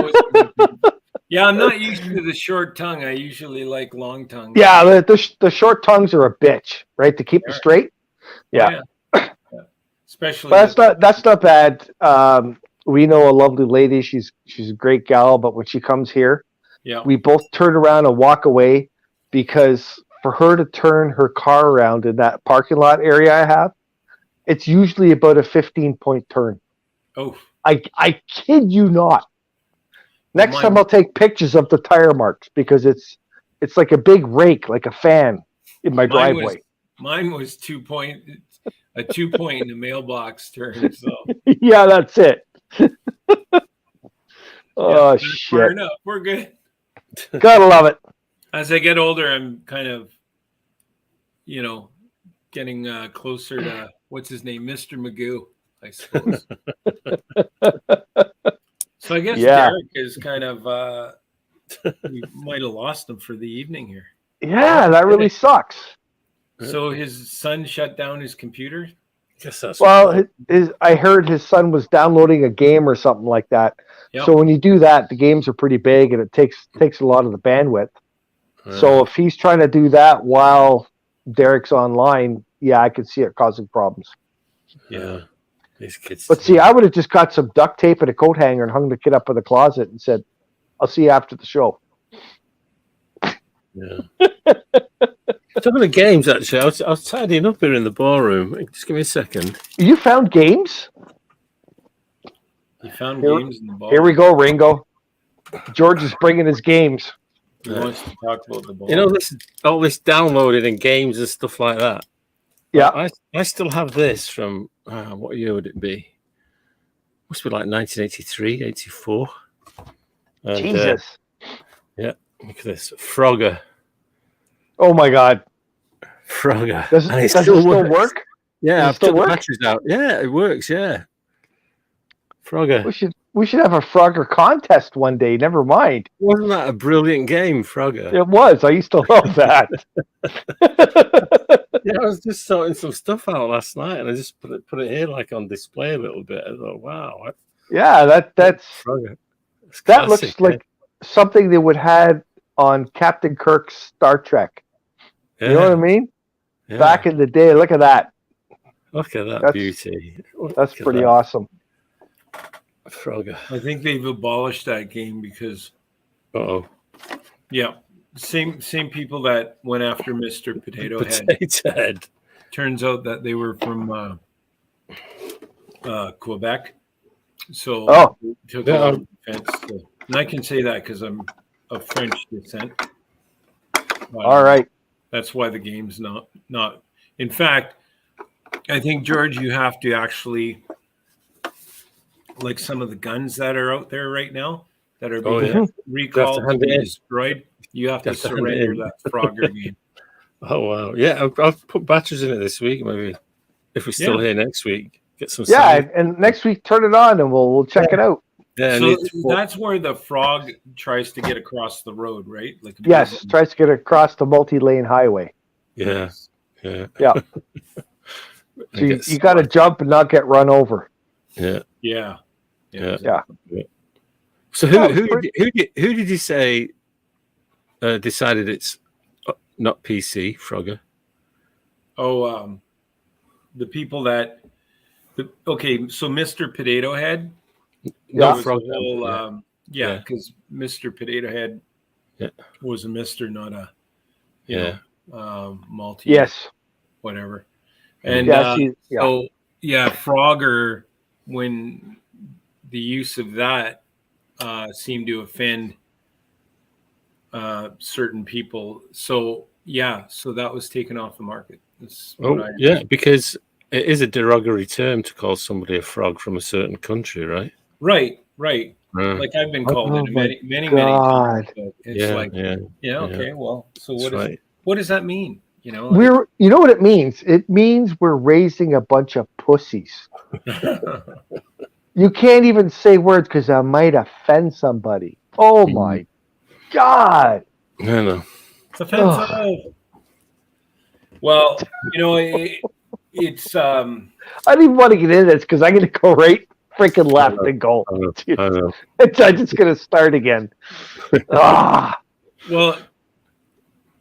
I'm not used to the short tongue. I usually like long tongue. Yeah, the short tongues are a bitch, right? To keep it straight. Yeah. Especially but that's not bad. We know a lovely lady. She's a great gal, but when she comes here, we both turn around and walk away, because for her to turn her car around in that parking lot area I have, it's usually about a 15-point turn. Oh, I kid you not. Next time I'll take pictures of the tire marks, because it's like a big rake, like a fan in my driveway. Mine was 2 point, a 2 point in the mailbox turn. So yeah, that's it. Oh shit! Fair enough. We're good. Gotta love it. As I get older, I'm kind of, getting closer to what's his name, Mr. Magoo, I suppose. So I guess Derek is kind of, we might have lost him for the evening here. Yeah, that really sucks. So his son shut down his computer? Well, I heard his son was downloading a game or something like that. Yep. So when you do that, the games are pretty big and it takes a lot of the bandwidth. So if he's trying to do that while Derek's online, yeah, I could see it causing problems. Yeah. These kids. But see, I would have just got some duct tape and a coat hanger and hung the kid up in the closet and said, "I'll see you after the show." Yeah. Some of the games, actually, I was tidying up here in the ballroom. Just give me a second. You found games? You found games in the ballroom? Here we go, Ringo. George is bringing his games. He wants to talk about the ballroom. You know, all this downloaded and games and stuff like that. Yeah. I still have this from, what year would it be? Must be like 1983, 84. And, Jesus. Yeah, look at this. Frogger. Oh my God. Frogger. Does it still work? Yeah, I've took the batteries out. Yeah, it works, yeah. Frogger. We should have a Frogger contest one day, never mind. Wasn't that a brilliant game, Frogger? It was. I used to love that. Yeah, I was just sorting some stuff out last night and I just put it here like on display a little bit. I thought, wow. Yeah, that's Frogger. That looks like something they would have on Captain Kirk's Star Trek. Yeah. You know what I mean? Yeah. Back in the day, look at that. Look at that beauty. That's pretty awesome. Frogger. I think they've abolished that game because yeah, same people that went after Mr. Potato Head. Turns out that they were from Quebec. So took a lot of offense to, and I can say that because I'm of French descent. All right. That's why the game's not. In fact, I think, George, you have to actually, like some of the guns that are out there right now that are being recalled to be destroyed, you have to surrender that Frogger game. Oh, wow. Yeah, I'll put batteries in it this week, maybe. If we're still here next week, get some sound. And next week, turn it on and we'll check it out. Yeah, so that's where the frog tries to get across the road, right? Like yes, tries to get across the multi-lane highway. Yeah. So you got to jump and not get run over. Yeah. So who did you say decided it's not PC, Frogger? Oh, the people that. So Mr. Potato Head. Because Mr. Potato Head was a Mister, not a multi. Yes. Whatever. And Frogger when the use of that seemed to offend certain people. So yeah, so that was taken off the market. Yeah, because it is a derogatory term to call somebody a frog from a certain country, right? Right. Like I've been called it many times. It's okay. Well, so what does that mean? You know, you know what it means? It means we're raising a bunch of pussies. You can't even say words because I might offend somebody. Oh my God! I know. It's offensive. Well, you know, it's. I don't even want to get into this because I'm going to go right freaking left and go. I know. I'm just going to start again. Well,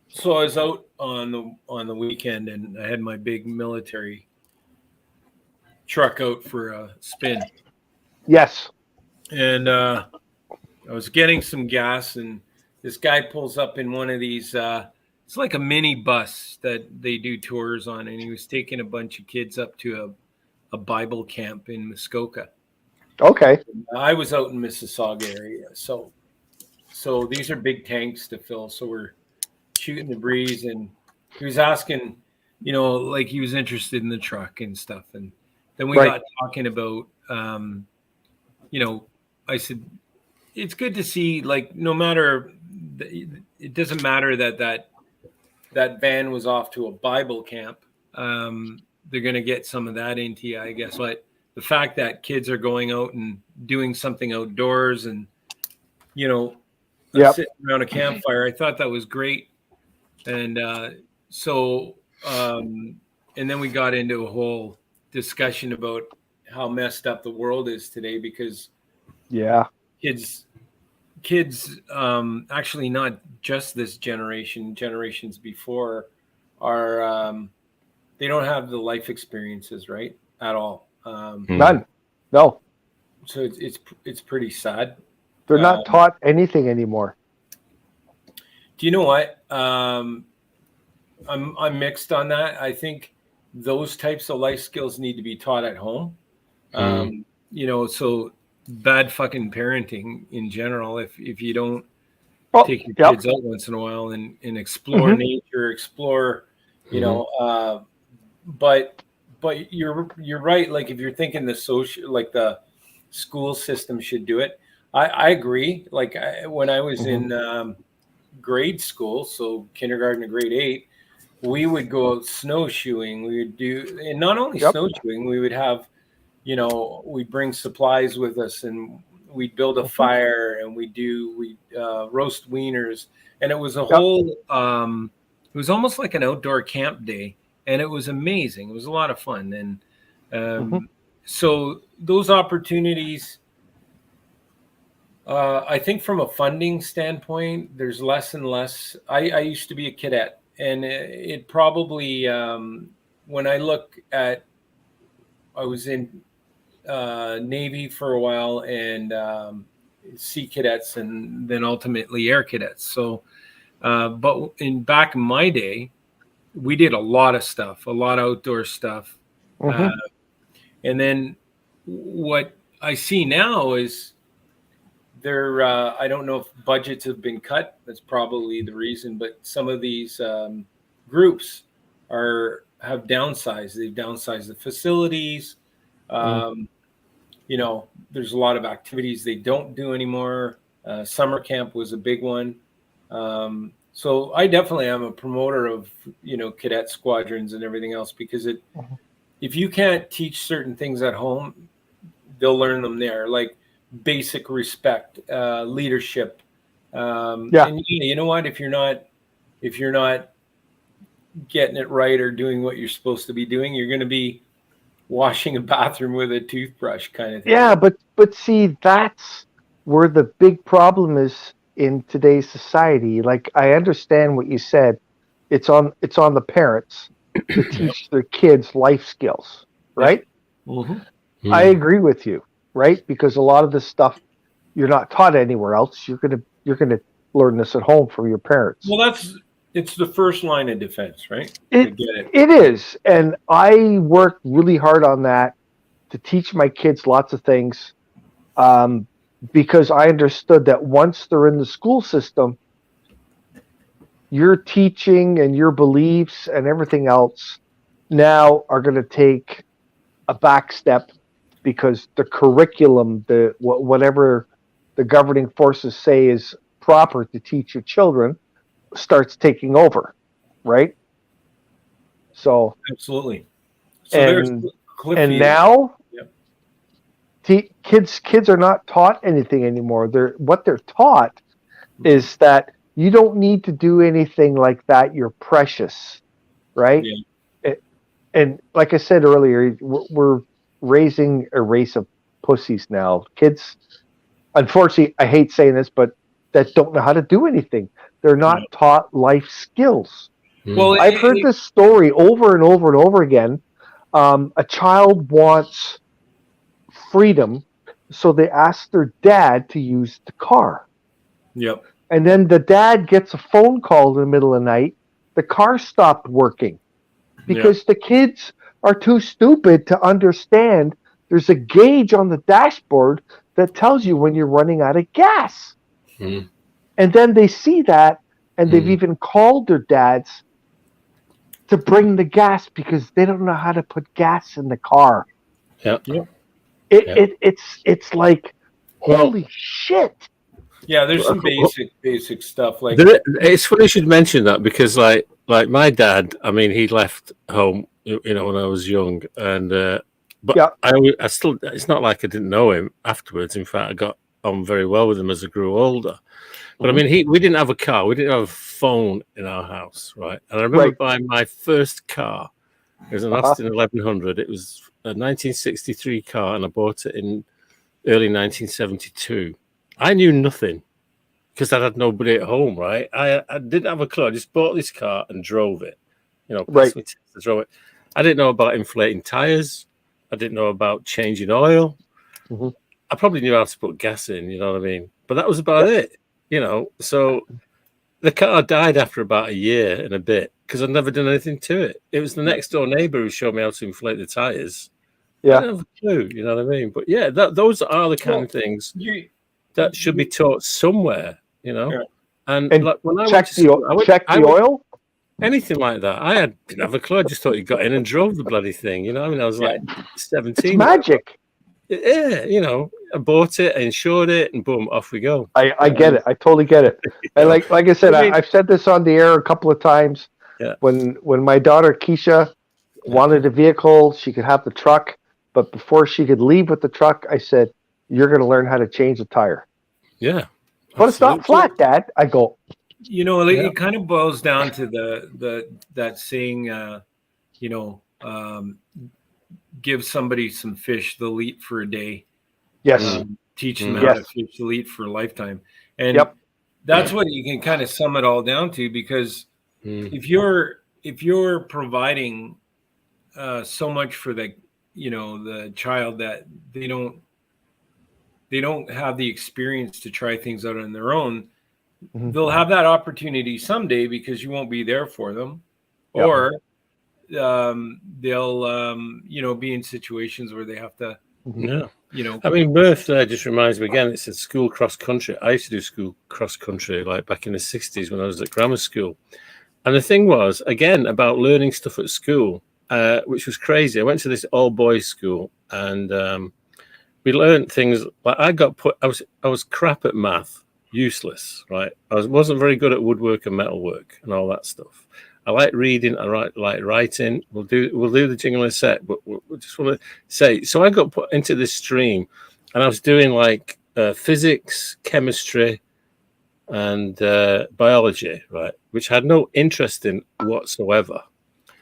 so I was out on the weekend and I had my big military truck out for a spin. Yes. And I was getting some gas, and this guy pulls up in one of these. It's like a mini bus that they do tours on, and he was taking a bunch of kids up to a Bible camp in Muskoka. Okay. I was out in Mississauga area, so these are big tanks to fill. So we're shooting the breeze, and he was asking, you know, like he was interested in the truck and stuff, and then we got talking about, you know, I said, it's good to see, like, no matter, it doesn't matter that van was off to a Bible camp. They're going to get some of that into you, I guess. But the fact that kids are going out and doing something outdoors and, you know, sitting around a campfire, I thought that was great. And and then we got into a whole discussion about how messed up the world is today because kids actually not just this generation, generations before are they don't have the life experiences, right, at all. None. No. So it's pretty sad. They're not taught anything anymore. Do you know what? I'm mixed on that. I think those types of life skills need to be taught at home. You know, so bad fucking parenting in general. If you don't take your kids out once in a while and explore nature, explore, you know, but you're right. Like if you're thinking the school system should do it, I agree. Like when I was in grade school, so kindergarten to grade 8, we would go out snowshoeing. We would do, and not only snowshoeing, we would have, you know, we'd bring supplies with us and we'd build a fire and we roast wieners. And it was a whole, it was almost like an outdoor camp day, and it was amazing. It was a lot of fun. And so those opportunities, I think from a funding standpoint, there's less and less. I used to be a cadet, and it probably, when I look at, I was in Navy for a while and Sea Cadets and then ultimately Air Cadets. So, but back in my day, we did a lot of stuff, a lot of outdoor stuff. And then what I see now is I don't know if budgets have been cut. That's probably the reason, but some of these groups have downsized. They've downsized the facilities. You know, there's a lot of activities they don't do anymore. Summer camp was a big one. So I definitely am a promoter of, you know, cadet squadrons and everything else, because if you can't teach certain things at home, they'll learn them there, like basic respect, leadership. And you know what, if you're not getting it right or doing what you're supposed to be doing, you're going to be washing a bathroom with a toothbrush kind of thing. Yeah, but see, that's where the big problem is in today's society. Like, I understand what you said. It's on the parents to teach their kids life skills, right? I agree with you, right? Because a lot of this stuff you're not taught anywhere else. You're gonna learn this at home from your parents. Well, it's the first line of defense, right? It is, and I worked really hard on that to teach my kids lots of things, because I understood that once they're in the school system, your teaching and your beliefs and everything else now are going to take a back step, because the curriculum, whatever the governing forces say is proper to teach your children, starts taking over, right? So absolutely. So there's and now kids are not taught anything anymore. What they're taught is that you don't need to do anything like that. You're precious, right? Yeah. And like I said earlier, we're raising a race of pussies now. Kids, unfortunately, I hate saying this, but that don't know how to do anything. They're not taught life skills. Well, I've heard this story over and over and over again. A child wants freedom, so they ask their dad to use the car. Yep. And then the dad gets a phone call in the middle of the night. The car stopped working because the kids are too stupid to understand there's a gauge on the dashboard that tells you when you're running out of gas. And then they see that, and they've even called their dads to bring the gas because they don't know how to put gas in the car. It's like, holy shit. Yeah, there's some basic stuff like it's funny you should mention that, because like my dad, I mean, he left home, when I was young, and but I still, it's not like I didn't know him afterwards. In fact, I got on very well with him as I grew older. But I mean, we didn't have a car, we didn't have a phone in our house, right? And I remember buying my first car. It was an Austin 1100. It was a 1963 car, and I bought it in early 1972. I knew nothing because I had nobody at home, right? I didn't have a clue. I just bought this car and drove it. Drove it. I didn't know about inflating tires. I didn't know about changing oil. I probably knew how to put gas in, you know what I mean? But that was about it, So the car died after about a year and a bit because I'd never done anything to it. It was the next door neighbor who showed me how to inflate the tires. I didn't have a clue, you know what I mean? But yeah, those are the kind of things that should be taught somewhere, And like when I check the oil, anything like that. I didn't have a clue. I just thought you got in and drove the bloody thing. I mean, I was like 17. It's magic. Yeah, I bought it, I insured it, and boom, off we go. I get it. I totally get it. And like I said, I've said this on the air a couple of times. Yeah. When my daughter Keisha wanted a vehicle, she could have the truck, but before she could leave with the truck, I said, "You're going to learn how to change a tire." Yeah, but it's not flat, Dad. I go. It kind of boils down to that saying, give somebody some fish, they'll eat for a day. Yes. Teach them how to fish, they'll eat for a lifetime. And that's what you can kind of sum it all down to, because if you're providing so much for the child that they don't have the experience to try things out on their own, they'll have that opportunity someday because you won't be there for them, or they'll be in situations where they have to I mean, birthday just reminds me again, it's a school cross country. I used to do school cross country like back in the 60s when I was at grammar school, and the thing was again about learning stuff at school, which was crazy. I went to this all boys school, and we learned things like I was crap at math, useless, right? I wasn't very good at woodwork and metalwork and all that stuff. I like reading. I like writing. We'll do the jingle in a sec, but we just want to say. So I got put into this stream, and I was doing like physics, chemistry, and biology, right, which I had no interest in whatsoever.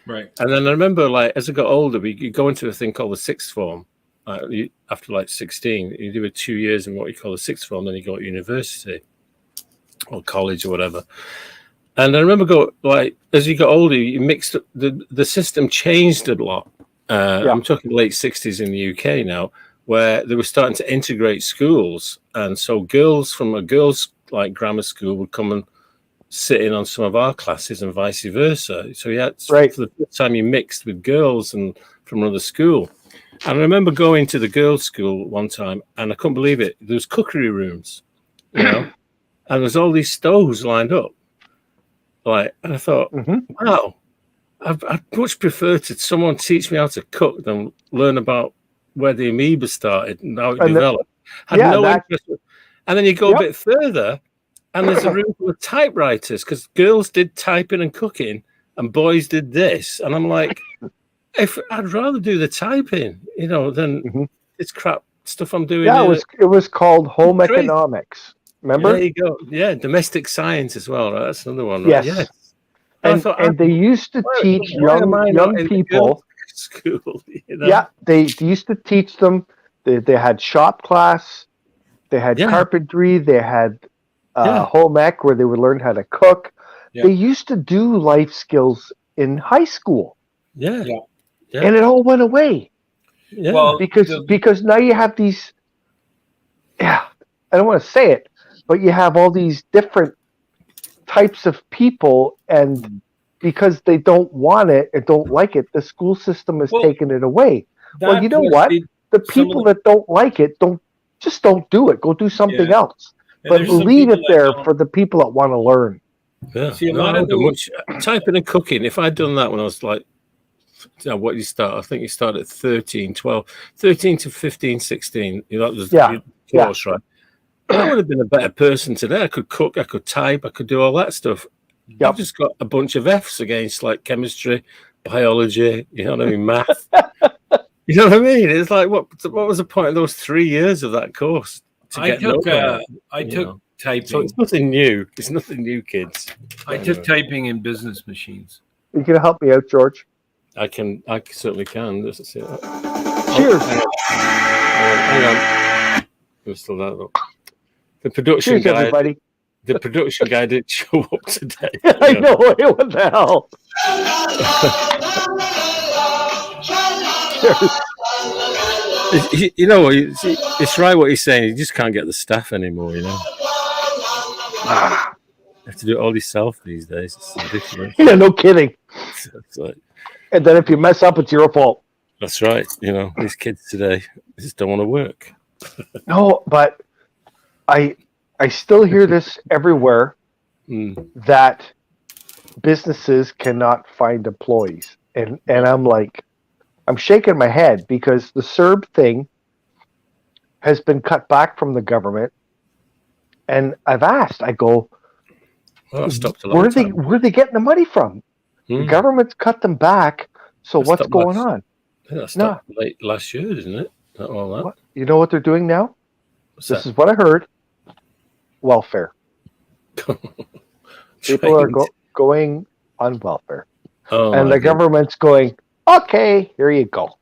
Right. And then I remember, like, as I got older, you go into a thing called the sixth form. After like 16, you do 2 years in what you call the sixth form, then you go to university or college or whatever. And I remember as you got older, you mixed up, the system changed a lot. I'm talking late 60s in the UK now, where they were starting to integrate schools. And so girls from a girls' like grammar school would come and sit in on some of our classes and vice versa. So for the first time you mixed with girls and from another school. I remember going to the girls' school one time, and I couldn't believe it. There was cookery rooms, and there's all these stoves lined up. And I thought, wow, I'd much prefer to someone teach me how to cook than learn about where the amoeba started and how it developed. Had no interest. And then you go a bit further, and there's a room full of typewriters because girls did typing and cooking, and boys did this. And I'm like, I'd rather do the typing, than this crap stuff I'm doing. Yeah, it was called home economics. Remember? There you go. Yeah, domestic science as well. Right? That's another one. Right? Yes. And they used to teach young people. School, Yeah, they used to teach them. They had shop class, they had carpentry, they had home ec where they would learn how to cook. Yeah. They used to do life skills in high school. Yeah. And it all went away. Yeah. Well, because now you have these. Yeah, I don't want to say it, but you have all these different types of people, and because they don't want it and don't like it, the school system has taken it away. Well, you know what? The people that don't like it don't do it. Go do something else. But leave it there for the people that want to learn. Yeah. See, much typing and cooking. If I'd done that when I was like, what you start? I think you start at 13 to 15, 16. That was the course, right? I would have been a better person today. I could cook, I could type, I could do all that stuff. I've just got a bunch of F's against like chemistry, biology, math. You know what I mean? It's like, what was the point of those 3 years of that course? I took typing. So it's nothing new. It's nothing new, kids. I took typing in business machines. You can help me out, George. I certainly can. Let's see that. Cheers. Hang on. There's still that though. The production guy, everybody. The production guy didn't show up today. I know. What the hell? It's right what he's saying. You just can't get the staff anymore. You have to do it all yourself these days. It's ridiculous. Yeah, no kidding. Like, and then if you mess up, it's your fault. That's right. These kids today just don't want to work. No, but I still hear this everywhere that businesses cannot find employees. And I'm like, I'm shaking my head because the CERB thing has been cut back from the government. And I've asked, I go, where are they getting the money from? The government's cut them back. So what's going on? That stopped late last year, isn't it? All that. What? You know what they're doing now? This is what I heard. Welfare. People are going on welfare. And the government's going, okay, here you go.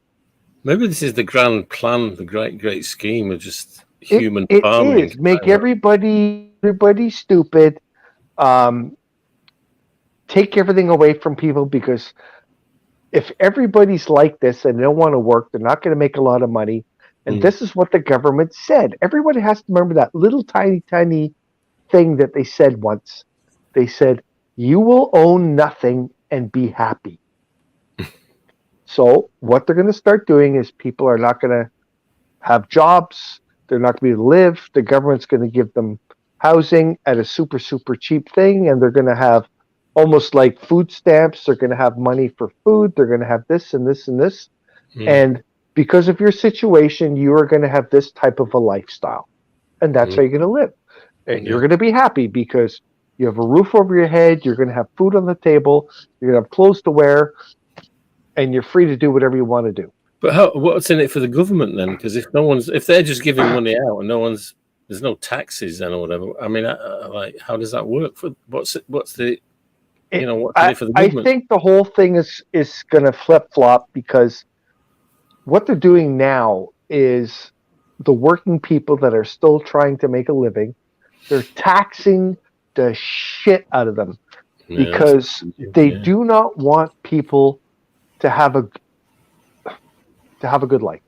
Maybe this is the grand plan, the great scheme of just human farming. It is. Make everybody stupid. Take everything away from people, because if everybody's like this and they don't want to work, they're not going to make a lot of money. And this is what the government said. Everybody has to remember that little tiny thing that they said once. They said, you will own nothing and be happy. So what they're going to start doing is people are not going to have jobs. They're not going to be able to live. The government's going to give them housing at a super, super cheap thing. And they're going to have almost like food stamps. They're going to have money for food. They're going to have this and this and this. And because of your situation, you are going to have this type of a lifestyle. And that's how you're going to live. And you're going to be happy because you have a roof over your head. You're going to have food on the table. You're going to have clothes to wear. And you're free to do whatever you want to do. But what's in it for the government then? Because if they're just giving money out and there's no taxes then or whatever. I mean, how does that work? What's in it for the government? I think the whole thing is going to flip flop, because what they're doing now is the working people that are still trying to make a living, they're taxing the shit out of them because they do not want people to have a good life,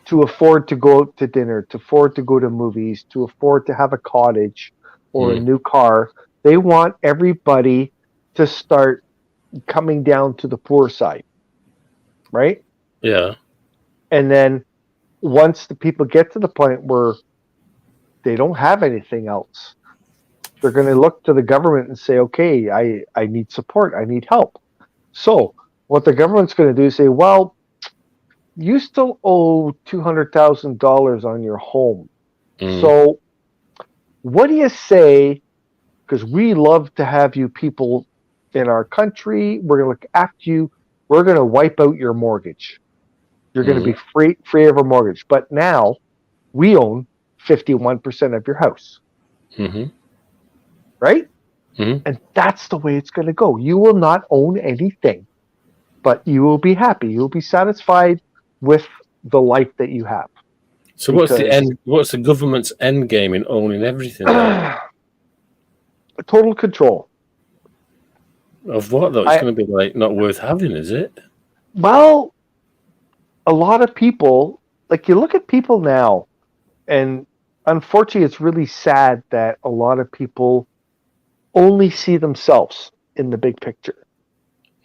to afford to go out to dinner, to afford to go to movies, to afford to have a cottage or a new car. They want everybody to start coming down to the poor side, right? Yeah. And then once the people get to the point where they don't have anything else, they're going to look to the government and say, okay, I need support. I need help. So what the government's going to do is say, well, you still owe $200,000 on your home. So what do you say? Because we love to have you people in our country. We're going to look after you. We're going to wipe out your mortgage. You're going to be free of a mortgage. But now we own 51% of your house. Right? And that's the way it's going to go. You will not own anything, but you will be happy. You'll be satisfied with the life that you have. So what's the end? What's the government's end game in owning everything? Total control. Of what though? It's going to be like not worth having, is it? Well, a lot of people, like you look at people now, and unfortunately, it's really sad that a lot of people only see themselves in the big picture.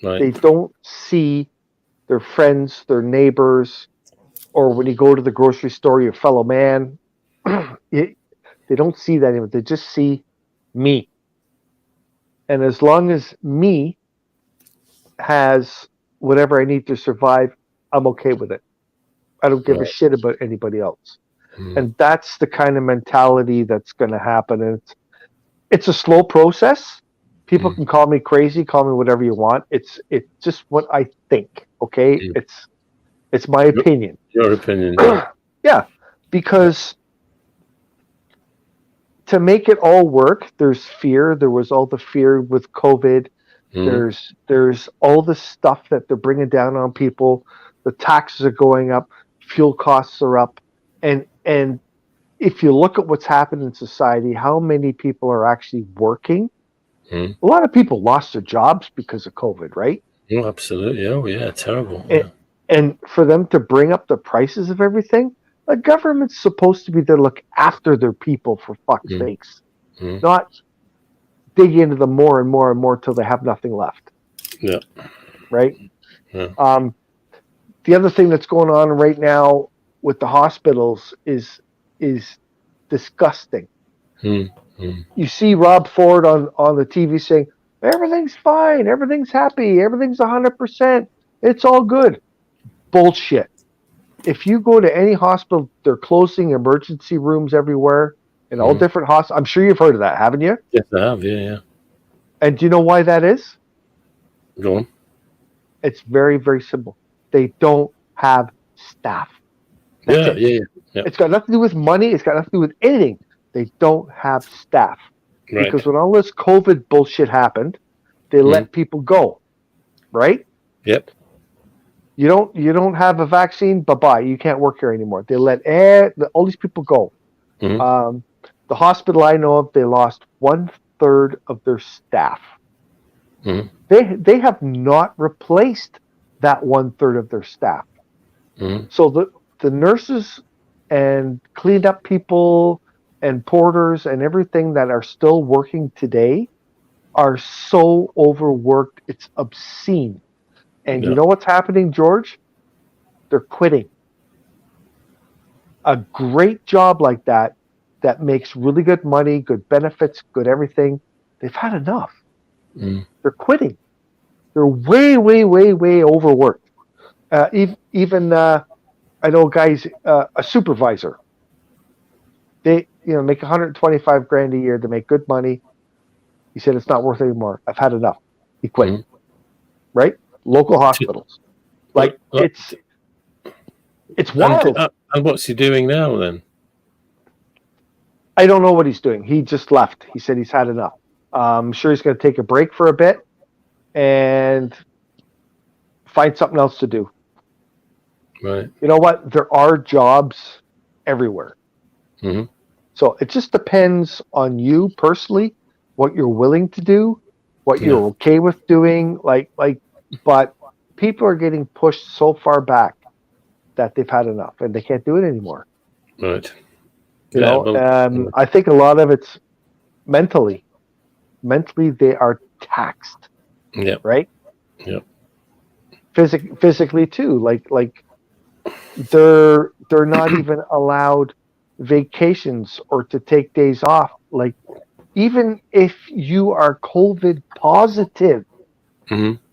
Right. They don't see their friends, their neighbors, or when you go to the grocery store, your fellow man. They don't see that anymore. They just see me. And as long as me has whatever I need to survive, I'm okay with it. I don't give a shit about anybody else. And that's the kind of mentality that's going to happen. And it's a slow process. People can call me crazy, call me whatever you want. It's just what I think. Okay, it's my opinion. Your opinion. Yeah, because to make it all work, there's fear. There was all the fear with COVID. There's all the stuff that they're bringing down on people. The taxes are going up. Fuel costs are up. And if you look at what's happened in society, how many people are actually working? A lot of people lost their jobs because of COVID, right? Oh, absolutely. Oh, yeah, terrible. And for them to bring up the prices of everything, the government's supposed to be there to look after their people, for fuck's sakes. Not dig into them more and more and more till they have nothing left. Yeah. Right? Yeah. The other thing that's going on right now with the hospitals is disgusting. You see Rob Ford on the TV saying, everything's fine, everything's happy, everything's 100%, it's all good. Bullshit. If you go to any hospital, they're closing emergency rooms everywhere in all different hospitals. I'm sure you've heard of that, haven't you? Yes, I have, yeah. And do you know why that is? Go on. It's very, very simple. They don't have staff. That's yeah. It's got nothing to do with money. It's got nothing to do with anything. They don't have staff. Right. Because when all this COVID bullshit happened, they let people go. Right? Yep. You don't have a vaccine, bye-bye. You can't work here anymore. They let all these people go. The hospital I know of, they lost 1/3 of their staff. They have not replaced that 1/3 of their staff. So the nurses and cleaned up people and porters and everything that are still working today are so overworked, it's obscene. And you know what's happening, George? They're quitting. A great job like that makes really good money, good benefits, good everything, they've had enough. They're quitting. They're way, way, way, way overworked. Even I know guys, a supervisor, they make $125,000 a year to make good money. He said it's not worth it anymore. I've had enough. He quit. Right? Local hospitals. Like it's wild. And what's he doing now then? I don't know what he's doing. He just left. He said he's had enough. I'm sure he's going to take a break for a bit and find something else to do. Right. You know what? There are jobs everywhere. So it just depends on you personally, what you're willing to do, what you're okay with doing. But people are getting pushed so far back that they've had enough and they can't do it anymore. Right. I think a lot of it's mentally. Mentally, they are taxed. Yeah. Right. Yeah. Physically too. Like they're not even allowed vacations or to take days off. Like, even if you are COVID positive,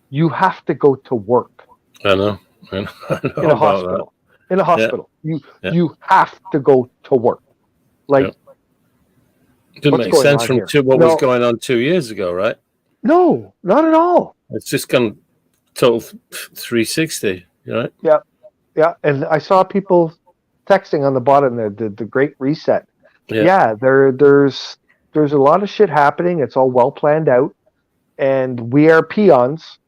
you have to go to work. I know in a about hospital. that. In a hospital, you have to go to work. Like, didn't make sense from what was going on 2 years ago, right? No, not at all. It's just gone total 360, right? Yeah, yeah. And I saw people texting on the bottom there, the Great Reset. Yeah, there's a lot of shit happening. It's all well planned out, and we are peons.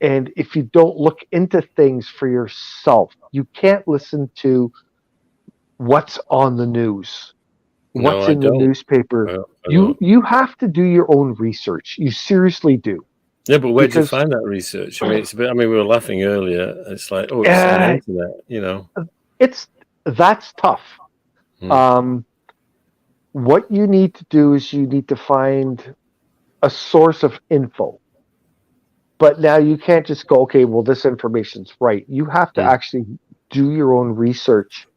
And if you don't look into things for yourself, you can't listen to what's on the news, what's in the newspaper. You have to do your own research. You seriously do. Yeah, but where did you find that research? I mean, it's a bit. I mean, we were laughing earlier. It's like, oh, it's on the internet, you know. That's tough. What you need to do is you need to find a source of info. But now you can't just go, okay, well, this information's right. You have to actually do your own research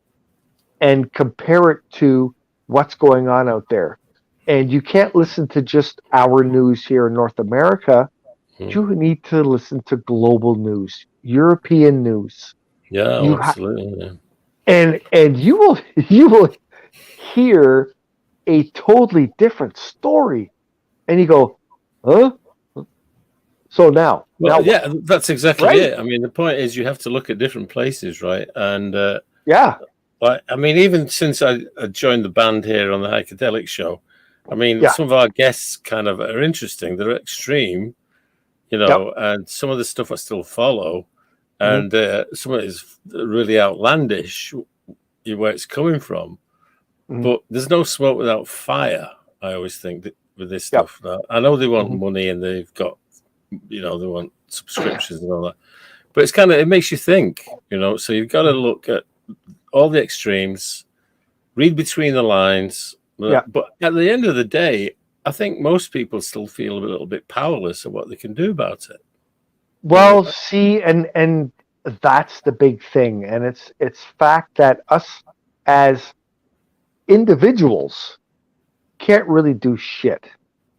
and compare it to what's going on out there. And you can't listen to just our news here in North America. You need to listen to global news, European news. Yeah, absolutely. And you will hear a totally different story. And you go, huh? So now that's exactly it. I mean, the point is you have to look at different places, right? And like, I mean, even since I joined the band here on the Heikadelic show, I mean, some of our guests kind of are interesting. They're extreme, you know, and some of the stuff I still follow, and some of it is really outlandish where it's coming from. But there's no smoke without fire. I always think that with this stuff. I know they want money and they've got, you know, they want subscriptions and all that, but it's kind of, it makes you think, you know. So you've got to look at all the extremes, read between the lines. But at the end of the day, I think most people still feel a little bit powerless at what they can do about it. Well, see, and that's the big thing, and it's fact that us as individuals can't really do shit,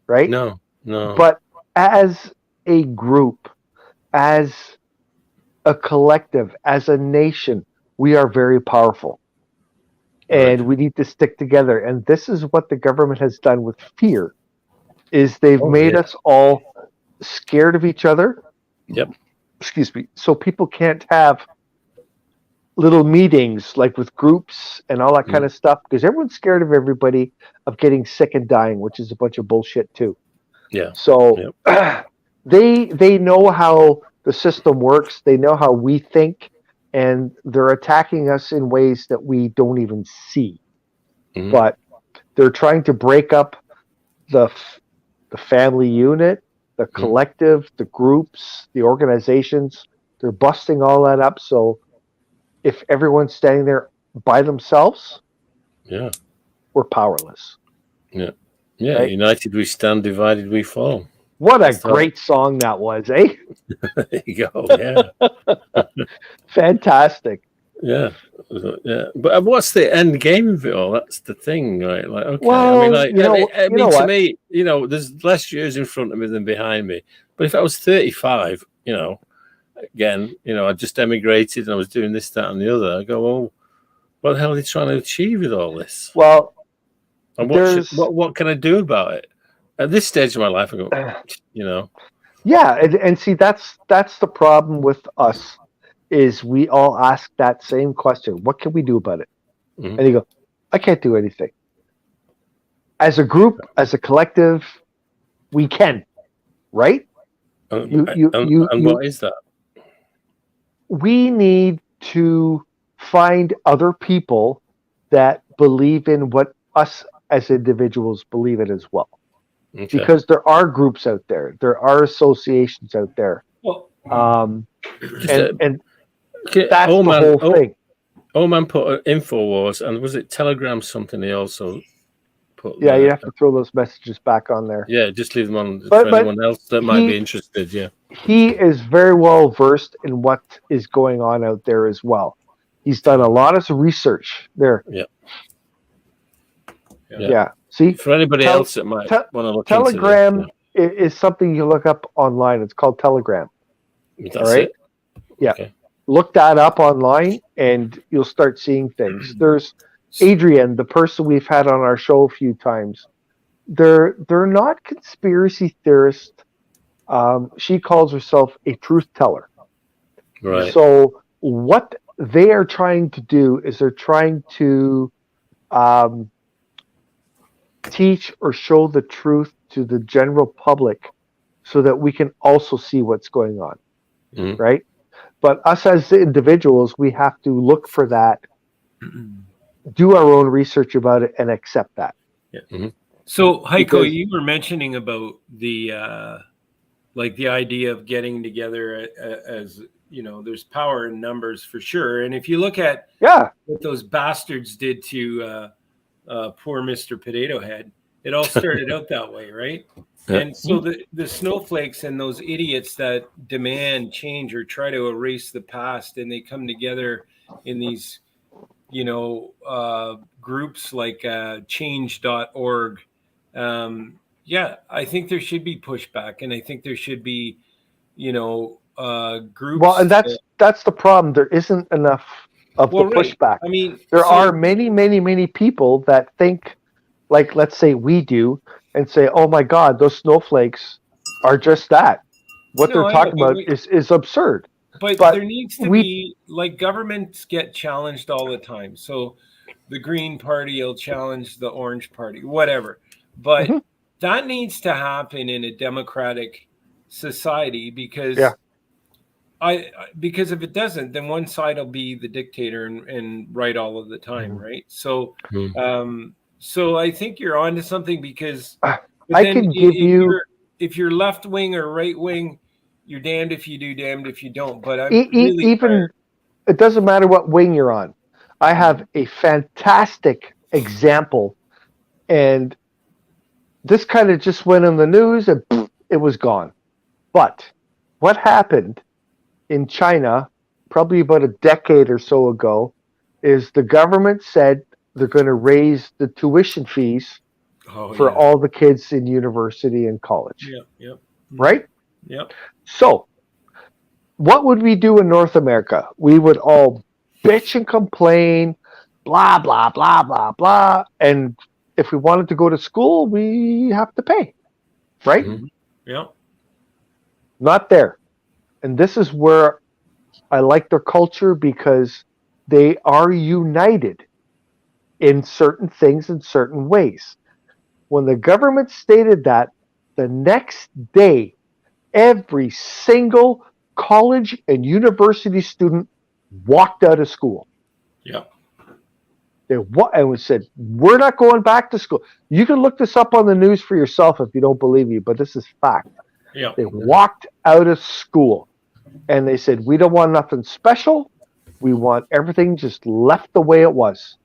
right? No. But as a group, as a collective, as a nation, we are very powerful. And we need to stick together. And this is what the government has done with fear, is they've made us all scared of each other. Excuse me. So people can't have little meetings like with groups and all that kind of stuff, because everyone's scared of everybody, of getting sick and dying, which is a bunch of bullshit too. So they know how the system works. They know how we think, and they're attacking us in ways that we don't even see. But they're trying to break up the family unit, the collective, the groups, the organizations. They're busting all that up. So if everyone's standing there by themselves, we're powerless. Right? United we stand, divided we fall. What a great song that was, eh? There you go. Fantastic. But what's the end game of it all? That's the thing, right? Like, okay, well, I mean, like, to me, you know, there's less years in front of me than behind me. But if I was 35, you know, again, you know, I just emigrated and I was doing this, that, and the other. I go, well, what the hell are they trying to achieve with all this? Well, and what can I do about it? At this stage of my life, I go, you know. Yeah, and see, that's the problem with us, is we all ask that same question. What can we do about it? And you go, I can't do anything. As a group, as a collective, we can, right? What is that? We need to find other people that believe in what us as individuals believe in as well. Because there are groups out there, there are associations out there, and that's the whole thing. Old man put an InfoWars, and was it Telegram something? He also Yeah, you have to throw those messages back on there. Yeah, just leave them on for anyone else that might be interested. Yeah, he is very well versed in what is going on out there as well. He's done a lot of research there. Yeah. See, for anybody else that might want to look Telegram into this, is something you look up online. It's called Telegram. That's all right. It? Yeah. Okay. Look that up online, and you'll start seeing things. There's Adrienne, the person we've had on our show a few times. They're not conspiracy theorists. She calls herself a truth teller. Right. So what they are trying to do is they're trying to teach or show the truth to the general public so that we can also see what's going on. Mm-hmm. Right? But us as individuals, we have to look for that, do our own research about it, and accept that. Yeah. Mm-hmm. So, Heiko, you were mentioning about the like the idea of getting together as there's power in numbers for sure. And if you look at what those bastards did to poor Mr. Potato Head, it all started out that way, right? Yeah. And so the snowflakes and those idiots that demand change or try to erase the past, and they come together in these, groups like change.org. I think there should be pushback, and I think there should be, groups. Well, and that's the problem. There isn't enough of the pushback. I mean, there are many, many, many people that think, like, let's say we do, and say, "Oh my God, those snowflakes are just that." What they're talking about is absurd. But there needs to be, like, governments get challenged all the time. So the Green Party will challenge the Orange Party, whatever. But that needs to happen in a democratic society because because if it doesn't, then one side will be the dictator and right all of the time, right? So so I think you're onto something because I can give you if you're left wing or right wing, you're damned if you do, damned if you don't. But I'm even it doesn't matter what wing you're on. I have a fantastic example, and this kind of just went in the news and it was gone. But what happened in China, probably about a decade or so ago, is the government said they're going to raise the tuition fees for all the kids in university and college. Right? Yep. So, what would we do in North America? We would all bitch and complain, blah, blah, blah, blah, blah. And if we wanted to go to school, we have to pay. Right? Yeah. Not there. And this is where I like their culture because they are united in certain things in certain ways. When the government stated that, the next day, every single college and university student walked out of school. Yeah. And said, "We're not going back to school." You can look this up on the news for yourself if you don't believe me, but this is fact. Yeah. They walked out of school and they said, "We don't want nothing special. We want everything just left the way it was."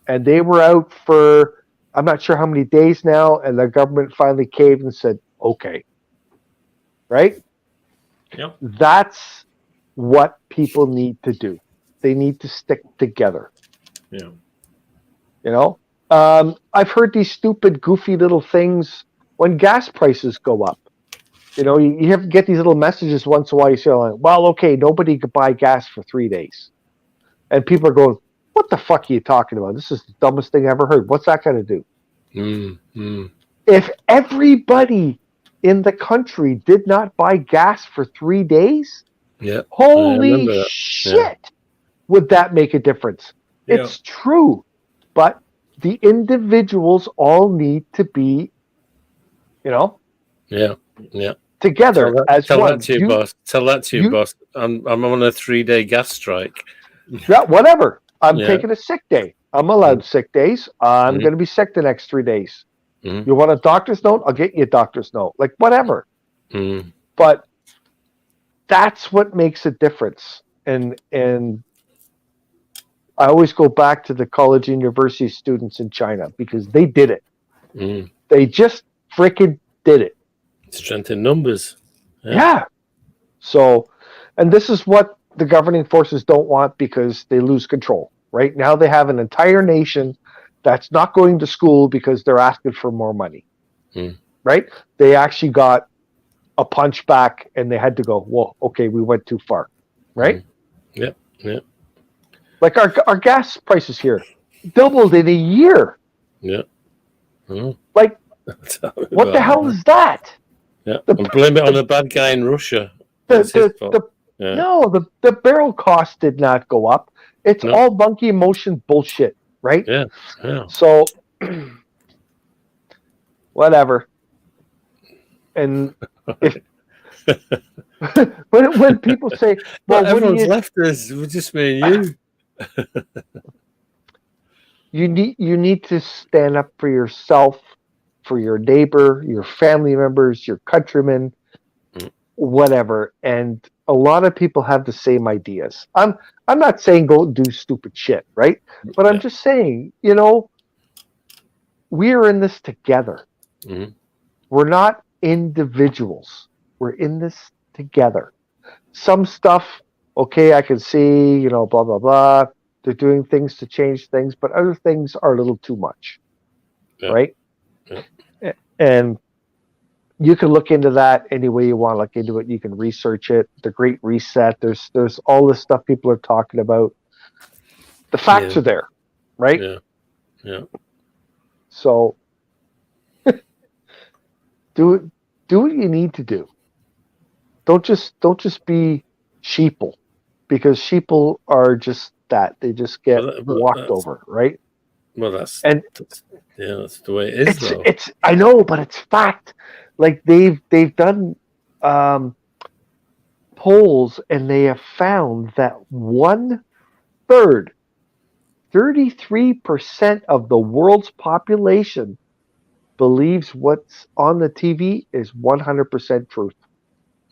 And they were out for, I'm not sure how many days now, and the government finally caved and said, "Okay." Right? Yep. That's what people need to do. They need to stick together. Yeah. I've heard these stupid, goofy little things when gas prices go up. You have to get these little messages once in a while. You say, "Well, okay, nobody could buy gas for 3 days." And people are going, "What the fuck are you talking about? This is the dumbest thing I ever heard. What's that going to do?" If everybody in the country did not buy gas for 3 days, holy shit, would that make a difference? Yeah. It's true. But the individuals all need to be, together as tell one. That to you, boss. Tell that to you, boss. I'm on a 3-day gas strike. Yeah, whatever. I'm taking a sick day. I'm allowed sick days. I'm going to be sick the next 3 days. You want a doctor's note? I'll get you a doctor's note. Like, whatever. But that's what makes a difference. And I always go back to the college university students in China because they did it. Mm. They just freaking did it. Strength in numbers. Yeah. So, and this is what the governing forces don't want because they lose control. Right now, they have an entire nation that's not going to school because they're asking for more money. Mm. Right? They actually got a punch back, and they had to go, "Well, okay, we went too far." Right? Mm. Yeah. Like our gas prices here doubled in a year. Yeah. Mm. Like, what the hell is that? Yeah. And blame it on the bad guy in Russia. No, the barrel cost did not go up. It's all monkey motion bullshit, right? Yeah. So, whatever. And if, when people say, "Well, everyone's left us," we're just me and you. You need to stand up for yourself, for your neighbor, your family members, your countrymen, whatever. And a lot of people have the same ideas. I'm not saying go do stupid shit, right? But I'm just saying, we are in this together. Mm-hmm. We're not individuals. We're in this together. Some stuff, okay, I can see, blah, blah, blah. They're doing things to change things, but other things are a little too much, right? Yeah. And you can look into that any way you want to look into it. You can research it. The Great Reset. There's all this stuff people are talking about. The facts are there, right? Yeah. So do what you need to do. Don't just be sheeple, because sheeple are just that. They just get walked over, right? Well, that's the way it is. It's I know, but it's fact. Like they've done polls, and they have found that 1/3, 33% of the world's population believes what's on the TV is 100% truth.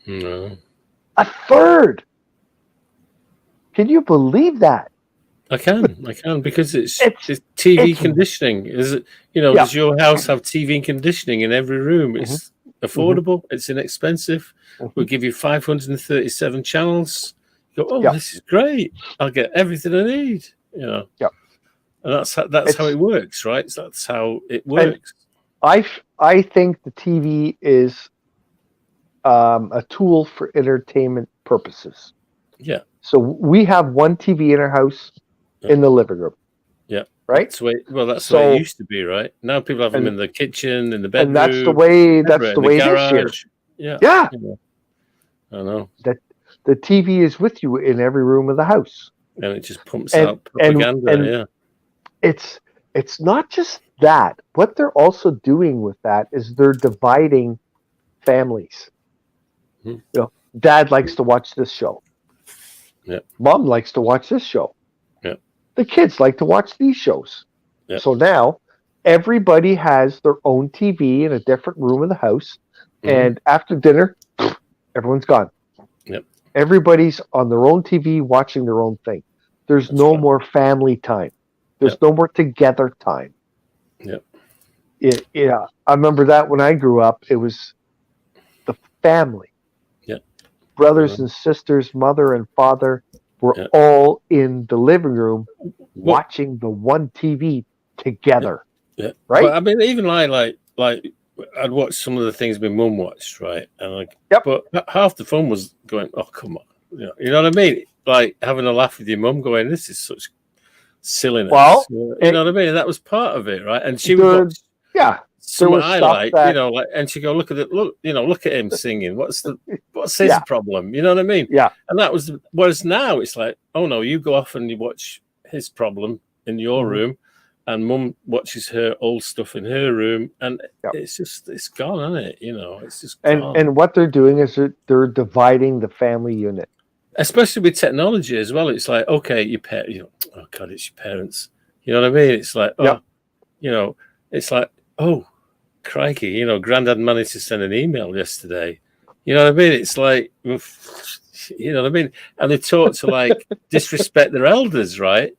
No. 1/3. Can you believe that? I can because it's TV conditioning. Is it? Does your house have TV conditioning in every room? It's affordable. It's inexpensive. We'll give you 537 channels. You go, this is great. I'll get everything I need. And that's how it works, right? That's how it works. I think the TV is a tool for entertainment purposes. Yeah. So we have one TV in our house in the living room. Yeah. Right. That's the way it used to be, right? Now people have them in the kitchen, in the bedroom, and that's the way it is here. Yeah. Yeah. I know. That the TV is with you in every room of the house, and it just pumps out propaganda. It's not just that. What they're also doing with that is they're dividing families. Dad likes to watch this show. Yeah. Mom likes to watch this show. Yeah. The kids like to watch these shows. Yeah. So now everybody has their own TV in a different room of the house. And after dinner, everyone's gone. Yep. Everybody's on their own TV watching their own thing. There's no more family time. There's no more together time. Yep. Yeah. I remember that when I grew up, it was the family. Brothers and sisters, mother and father were all in the living room watching the one TV together. Yeah. Right. But I mean, even like I'd watch some of the things my mum watched, right? And but half the fun was going, oh, come on. You know what I mean? Like having a laugh with your mum going, this is such silliness. Well, you know what I mean? And that was part of it, right? And she would watch some I like, and she go, look at him singing. What's his problem? You know what I mean? Yeah. And that was whereas now it's like, oh no, you go off and you watch his problem in your room, and mum watches her old stuff in her room, and it's gone, isn't it? It's just gone. And what they're doing is they're dividing the family unit. Especially with technology as well. It's like, okay, oh God, it's your parents. You know what I mean? It's like, it's like, oh, crikey, Granddad managed to send an email yesterday. You know what I mean? It's like, you know what I mean? And they taught to like disrespect their elders, right?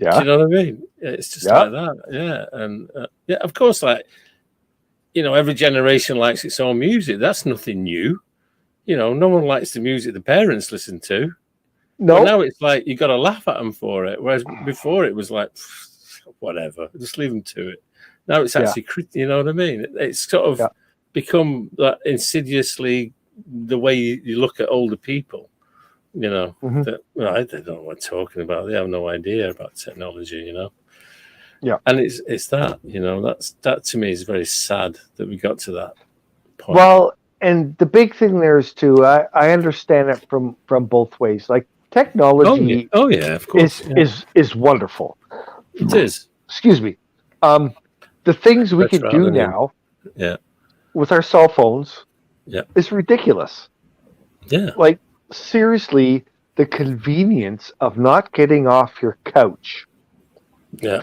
Yeah. Do you know what I mean? It's just like that. Yeah. And yeah, of course, like, every generation likes its own music. That's nothing new. No one likes the music the parents listen to. No. But now it's like you got to laugh at them for it. Whereas before it was like, whatever, just leave them to it. Now it's actually, you know what I mean? It's sort of become that insidiously the way you look at older people. That, they don't know what they're talking about. They have no idea about technology. Yeah, and it's that. That to me is very sad that we got to that point. Well, and the big thing there is too. I understand it from both ways. Like technology, of course, is wonderful. It is. Excuse me. The things we can do now, with our cell phones, is ridiculous. Yeah. Like seriously, the convenience of not getting off your couch. Yeah.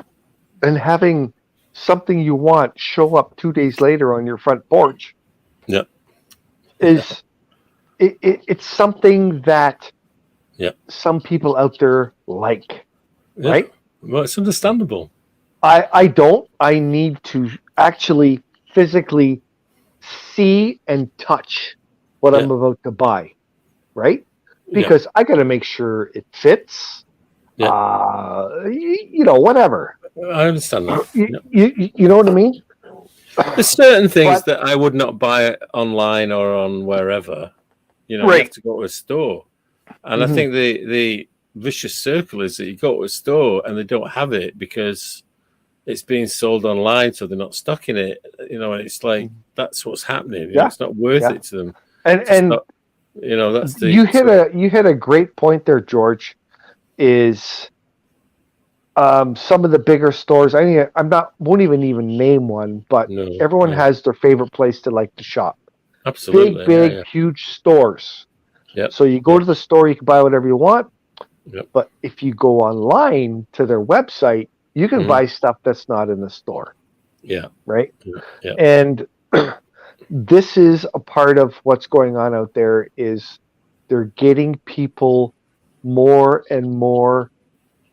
And having something you want show up 2 days later on your front porch. Yeah. Is it's something that some people out there like. Right? Well, it's understandable. I don't. I need to actually physically see and touch what I'm about to buy. Right? Because I got to make sure it fits. Whatever. I understand that. You know what I mean? There's certain things that I would not buy online or on wherever. You have to go to a store. And I think the vicious circle is that you go to a store and they don't have it because it's being sold online, so they're not stocking it. And it's like that's what's happening. It's not worth it to them. And that's the you hit a great point there, George. Is some of the bigger stores. Won't even name one, but everyone has their favorite place to like to shop. Absolutely, big, huge stores. Yeah. So you go to the store, you can buy whatever you want. Yep. But if you go online to their website, you can buy stuff that's not in the store. Yeah. Right. Yeah. And this is a part of what's going on out there. Is they're getting people more and more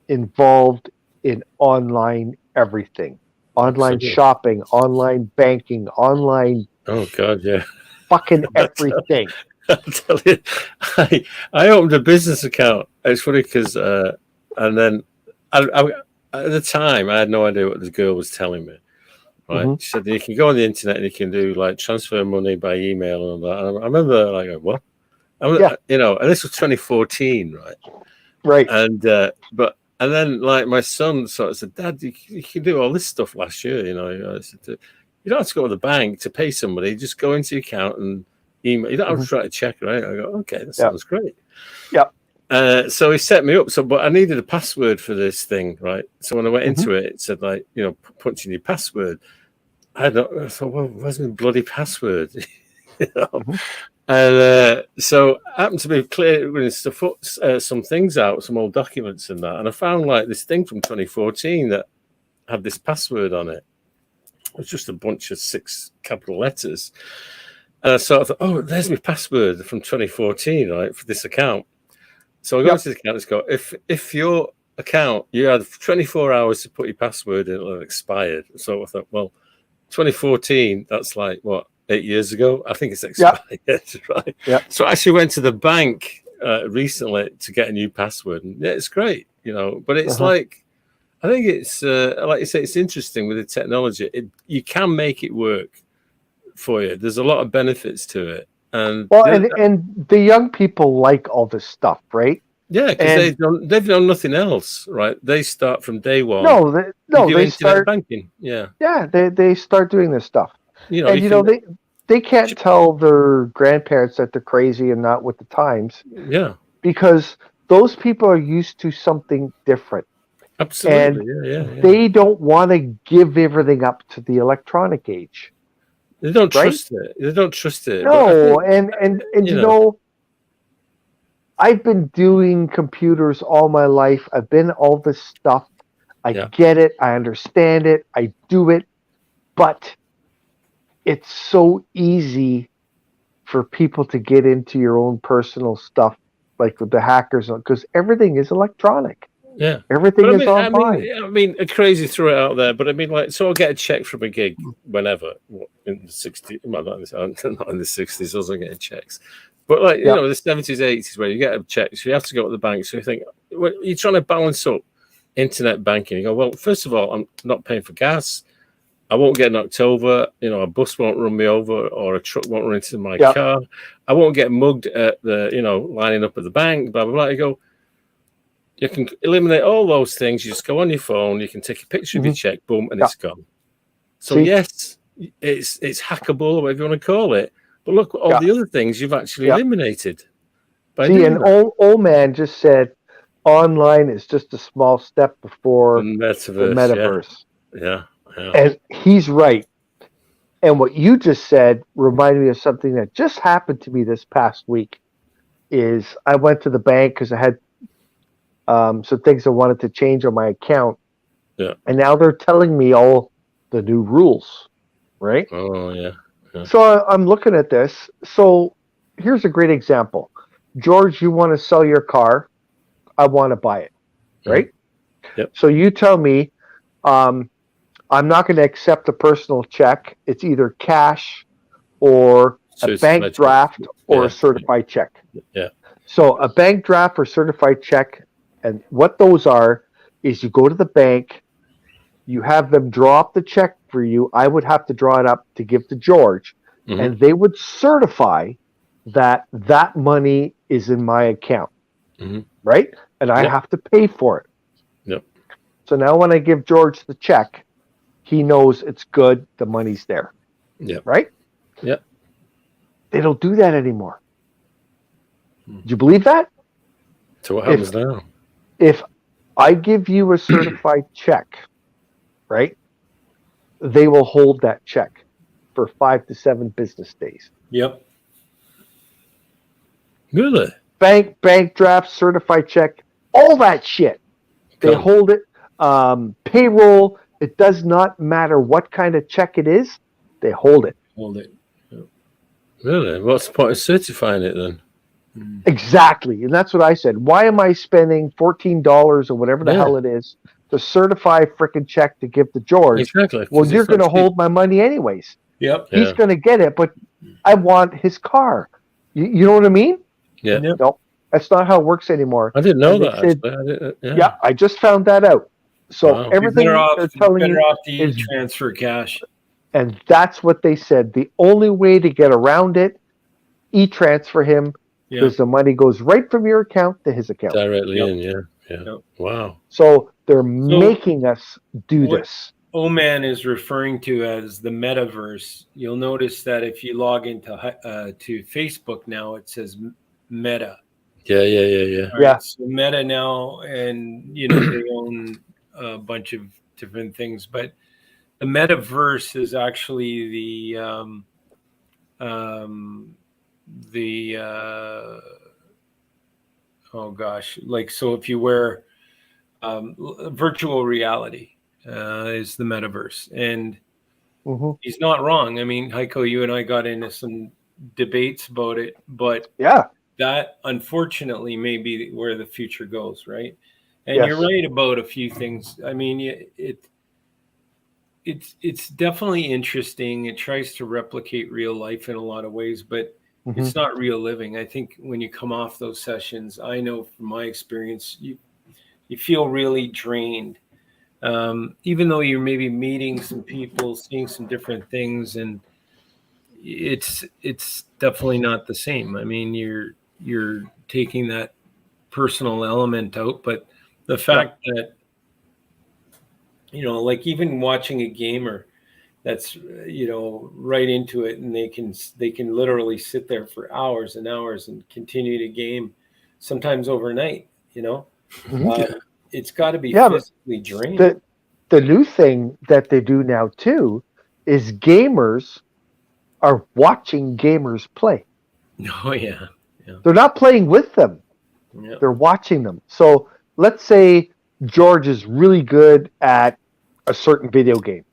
involved in online everything, online shopping, online banking, online. Oh God, yeah, fucking everything. I'll tell you, I opened a business account. It's funny because, and then I at the time I had no idea what this girl was telling me. Right, she said you can go on the internet and you can do like transfer money by email and all that. And I remember like what, and this was 2014, right? Right, and and then like my son sort of said, Dad, you can do all this stuff last year. I said, you don't have to go to the bank to pay somebody. Just go into your account and email. You don't have to write a check, right? I go, okay, that sounds great. Yeah. So he set me up. But I needed a password for this thing, right? So when I went into it, it said like, punch in your password. I thought, well, where's my bloody password? And so I happened to be clearing some things out, some old documents and that. And I found like this thing from 2014 that had this password on it. It was just a bunch of 6 capital letters. And I sort of thought, oh, there's my password from 2014, right, for this account. So I go to the account, let's go, if your account, you had 24 hours to put your password in, it'll have expired. So I thought, well, 2014, that's like, what, 8 years ago? I think it's expired, right? Yeah. So I actually went to the bank recently to get a new password. And it's great, but it's like, I think it's, like you say, it's interesting with the technology. You can make it work for you. There's a lot of benefits to it. And the young people like all this stuff, right? Yeah, because they've done nothing else, right? They start from day one. They start banking. Yeah, they start doing this stuff. They can't tell their grandparents that they're crazy and not with the times. Yeah, because those people are used to something different. Absolutely. And they don't want to give everything up to the electronic age. They don't trust it. They don't trust it. No, and I've been doing computers all my life. I've been all this stuff. I get it. I understand it. I do it. But it's so easy for people to get into your own personal stuff, like with the hackers, because everything is electronic. Yeah, Everything is I online. mean, a crazy throw it out there, but I mean, like, so I'll get a check from a gig whenever in the 60s. Well, not in the 60s. I wasn't getting checks, but like you know, the 70s, 80s, where you get a check, so you have to go to the bank. So you think, well, you're trying to balance up internet banking. You go, well, first of all, I'm not paying for gas. I won't get knocked over. You know, a bus won't run me over, or a truck won't run into my car. I won't get mugged at the, you know, lining up at the bank. Blah blah blah. You go. You can eliminate all those things. You just go on your phone. You can take a picture of your check, boom, and it's gone. So yes, it's hackable, or whatever you want to call it. But look at all the other things you've actually eliminated. And old man just said, online is just a small step before the metaverse. Yeah. And he's right. And what you just said reminded me of something that just happened to me this past week. Is I went to the bank because I had some things I wanted to change on my account. Yeah. And now they're telling me all the new rules, right? Oh, yeah. So I'm looking at this. So here's a great example. George, you want to sell your car. I want to buy it, right? Yep. So you tell me, I'm not going to accept a personal check. It's either cash or a bank draft or a certified check. Yeah. So a bank draft or certified check, and what those are is you go to the bank, you have them draw up the check for you. I would have to draw it up to give to George, and they would certify that that money is in my account, right? And I have to pay for it. Yep. So now when I give George the check, he knows it's good, the money's there. Yep. Right? Yep. They don't do that anymore. Do you believe that? So what happens now? If I give you a certified check, right, they will hold that check for 5 to 7 business days. Yep. Really? Bank draft, certified check, all that shit. They hold it. Payroll, it does not matter what kind of check it is, they hold it. Hold it. Yep. Really? What's the point of certifying it then? Exactly. And that's what I said. Why am I spending $14 or whatever the hell it is to certify a freaking check to give to George? Exactly. Well, you're going to hold my money anyways. Yep. He's going to get it, but I want his car. You know what I mean? Yeah. No, that's not how it works anymore. I didn't know that. Said, I just found that out. So everything they're telling you is transfer cash. And that's what they said. The only way to get around it, e-transfer him, because the money goes right from your account to his account. Directly in, yeah. Yep. Wow. So they're making us do this. Oman is referring to as the metaverse. You'll notice that if you log into to Facebook now, it says Meta. Yeah. Right, so Meta now, and you know they own a bunch of different things, but the metaverse is actually like, so if you wear virtual reality is the metaverse, and he's not wrong. I mean, Heiko, you and I got into some debates about it, but that unfortunately may be where the future goes, right? And you're right about a few things. I mean, it's definitely interesting. It tries to replicate real life in a lot of ways, but it's not real living. I think when you come off those sessions, I know from my experience, you feel really drained. Even though you're maybe meeting some people, seeing some different things, and it's definitely not the same. I mean, you're taking that personal element out, but the fact that, you know, like even watching a gamer that's, you know, right into it, and they can literally sit there for hours and hours and continue to game, sometimes overnight, you know, it's got to be physically draining. The new thing that they do now too is gamers are watching gamers play. Oh yeah. They're not playing with them. Yeah. They're watching them. So let's say George is really good at a certain video game.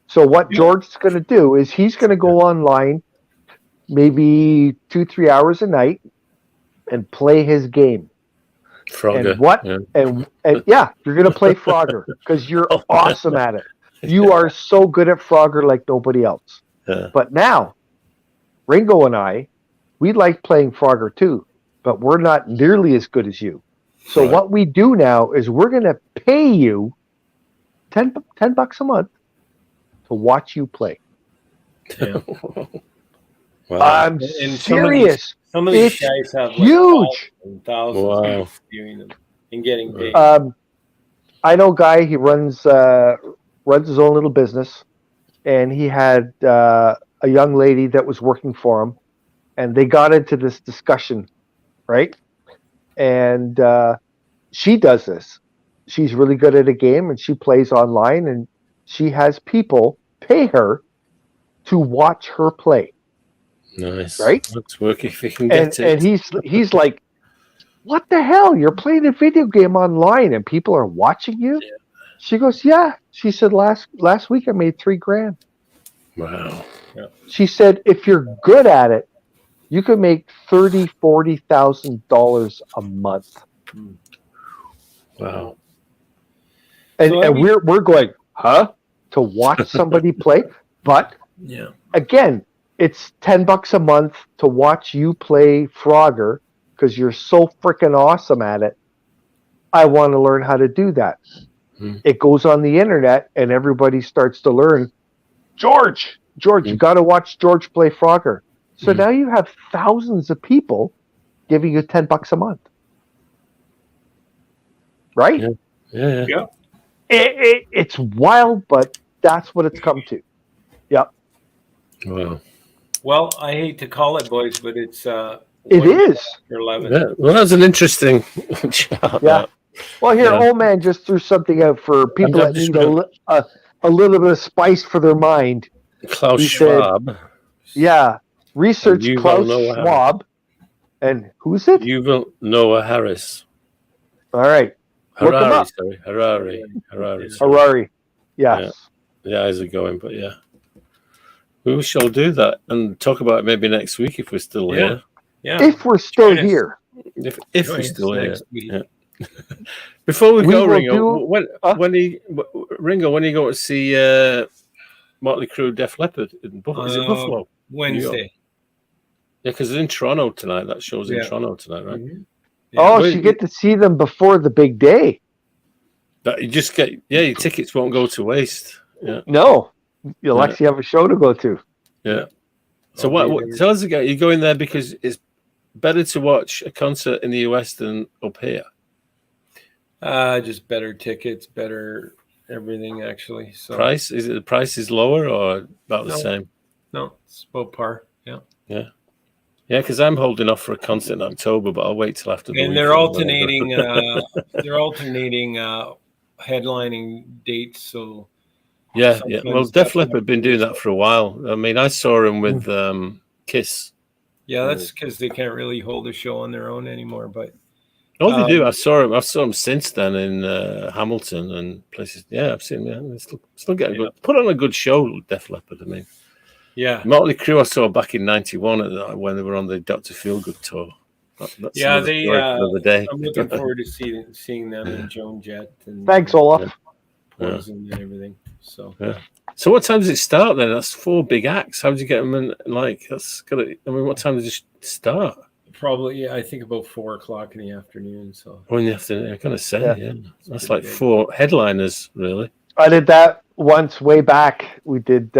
So what George is going to do is he's going to go online maybe 2-3 hours a night and play his game. Frogger. And what? Yeah. And yeah, you're gonna play Frogger because you're awesome at it. You are so good at Frogger like nobody else. Yeah. But now, Ringo and I, we like playing Frogger too, but we're not nearly as good as you. So Right. what we do now is we're gonna pay you $10 a month to watch you play. Yeah. Wow. I'm And serious. Some of these It's guys have like huge. thousands Wow. of people viewing them and getting paid. I know a guy. He runs his own little business, and he had a young lady that was working for him, and they got into this discussion, right? And she does this. She's really good at a game, and she plays online, and she has people pay her to watch her play. Nice. Right? Let's work if you can get it. And he's like, what the hell? You're playing a video game online and people are watching you? Yeah. She goes, yeah. She said, last week I made $3,000. Wow. Yeah. She said, if you're good at it, you could make $30,000-$40,000 a month. Wow. And we're going, huh? To watch somebody play? But yeah, again, it's $10 a month to watch you play Frogger because you're so freaking awesome at it. I want to learn how to do that. It goes on the internet and everybody starts to learn. George, you got to watch George play Frogger. So now you have thousands of people giving you $10 a month. Right? Yeah. It's wild, but that's what it's come to. Yep. Wow. Well, I hate to call it, boys, but it's it is. 11. Yeah. Well, that's an interesting chat. Yeah. Well, here, old man just threw something out for people that need a little bit of spice for their mind. Klaus Schwab. Yeah. Research Klaus Schwab. And who's it? Yuval Noah Harris. All right. Harari, sorry. Harari. Yes. Yeah, eyes are going, but yeah. We shall do that and talk about it maybe next week if we're still here. Yeah. If we're still here. If we're still here. Yeah. Before we go, Ringo, when are you going to see Motley Crue Def Leppard? Is it Buffalo? Wednesday. Yeah, because it's in Toronto tonight. That show's in Toronto tonight, right? Mm-hmm. Yeah. Oh, so you get to see them before the big day. That you just get, your tickets won't go to waste. Yeah. No, you'll actually have a show to go to. Yeah. So what tell us again? You're going there because it's better to watch a concert in the US than up here. Just better tickets, better everything actually. So price is it the price is lower or about the same? No, it's about par. Yeah. Yeah. Yeah, because I'm holding off for a concert in October, but I'll wait till after the And they're alternating. They're alternating headlining dates. So yeah. Well, Def Leppard have been doing that for a while. I mean, I saw them with Kiss. Yeah, that's because they can't really hold a show on their own anymore. But they do. I saw them since then in Hamilton and places. Yeah, I've seen them. Yeah. Still getting good. Put on a good show, Def Leppard. I mean. Yeah, Motley Crue I saw back in '91 when they were on the Dr. Feelgood tour. They. I'm looking forward to seeing them in Joan Jett. And thanks, Olaf. Poison and everything. So So what time does it start then? That's 4 big acts. How do you get them in? Like that's gotta. I mean, what time does it start? Probably, I think about 4:00 in the afternoon. So in the afternoon, I'm gonna say, that's like 4 headliners, really. I did that once way back. We did.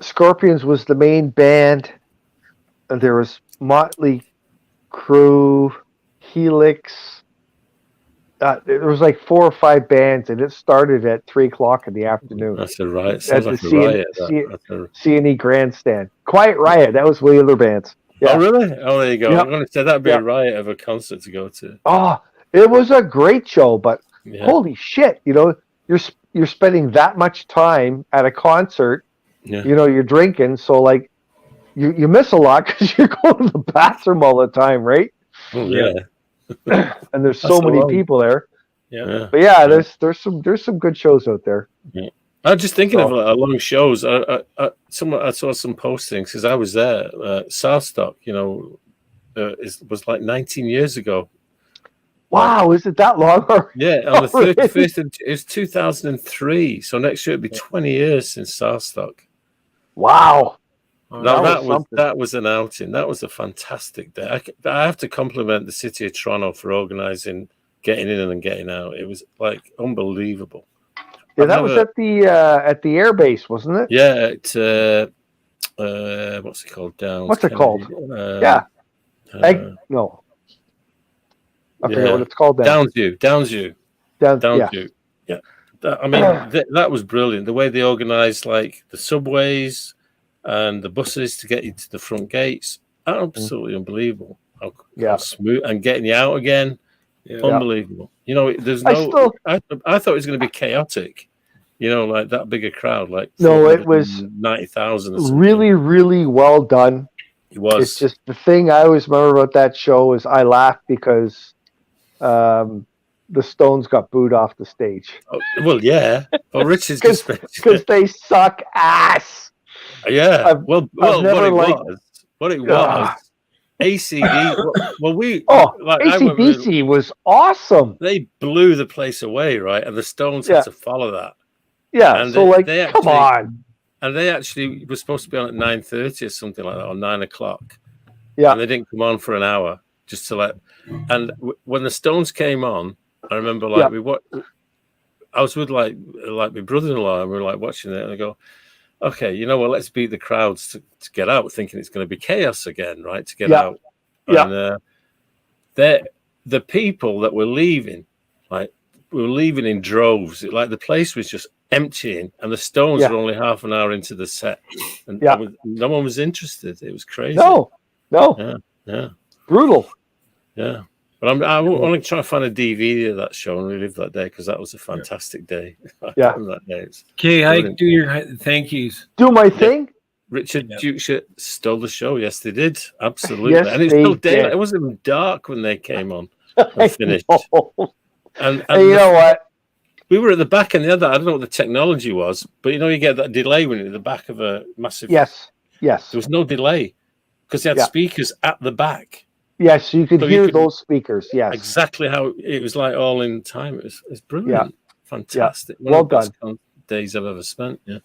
Scorpions was the main band, and there was Motley Crue, Helix. There was like 4 or 5 bands, and it started at 3:00 in the afternoon. That's a riot. Sounds like a riot. C&E Grandstand. Quiet Riot. That was the other bands. Yeah. Oh, really? Oh, there you go. Yep. I'm going to say that'd be a riot of a concert to go to. Oh, it was a great show, but holy shit! You're spending that much time at a concert. Yeah. You're drinking, so like you miss a lot because you're going to the bathroom all the time, right? Oh, yeah. And there's so many people there. Yeah. But there's some good shows out there. Yeah. I was just thinking of long shows. I saw some postings because I was there. Southstock, was like 19 years ago. Wow, is it that long? Yeah, on the 31st, it's 2003. So next year it'll be 20 years since Starstock. Wow. Now that was an outing. That was a fantastic day. I have to compliment the city of Toronto for organising getting in and getting out. It was like unbelievable. Yeah, that was at the air base, wasn't it? Yeah, what's it called? Downs. What's it called? No, I forget what it's called. Downsview. Yeah. That was brilliant. The way they organised like the subways and the buses to get you to the front gates, absolutely unbelievable. How smooth, and getting you out again, unbelievable. You know, there's no. I thought it was going to be chaotic. You know, like that big a crowd. Like no, it was 90,000. Really, really well done. It was. It's just the thing I always remember about that show is I laughed because the Stones got booed off the stage. Oh, well, yeah. Well, Richard's because they suck ass. Yeah. What it was. ACD. Well, ACDC was awesome. They blew the place away, right? And the Stones had to follow that. Yeah. And so come on. And they actually were supposed to be on at 9:30 or something like that, or 9 o'clock. Yeah. And they didn't come on for an hour just to let. And when the Stones came on, I remember I was with like my brother-in-law, and we were like watching it, and I go, okay, you know what? Let's beat the crowds to get out, thinking it's going to be chaos again, right? To get out. Yeah. And the people that were leaving, like we were leaving in droves. Like the place was just emptying, and the Stones were only half an hour into the set, and no one was interested. It was crazy. No. Yeah. Brutal. Yeah. But I'm only trying to find a DVD of that show and relive that day, because that was a fantastic day. Yeah. That day. Okay, I do your thank yous. Do my thing. Richard Dukeshire stole the show. Yes, they did. Absolutely. Yes, and it's still daylight. It wasn't even dark when they came on and finished. And you know what? We were at the back and the other. I don't know what the technology was, but you know, you get that delay when you're at the back of a massive. Yes. There was no delay because they had speakers at the back. Yes, you could hear those speakers. Yes, exactly how it was, like all in time. It was brilliant, fantastic. Yeah. Well done. Days I've ever spent. Yeah.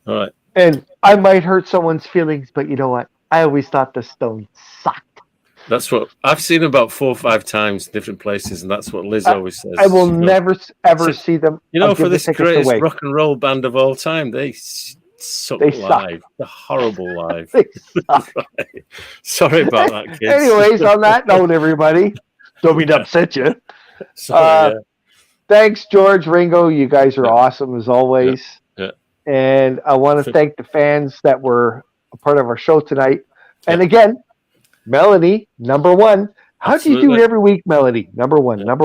All right. And I might hurt someone's feelings, but you know what? I always thought the Stones sucked. That's what I've seen about 4 or 5 times in different places, and that's what Liz always says. I will never ever see them. You know, for this greatest rock and roll band of all time, they suck live. They're horrible live. They suck. Right. Sorry about that, kids. Anyways, on that note, everybody, don't mean to upset you. Sorry, Thanks, George, Ringo. You guys are awesome as always. Yeah. And I want to thank the fans that were a part of our show tonight. And again, Melanie, number one. How do you do it every week, Melanie? Number one. Yeah.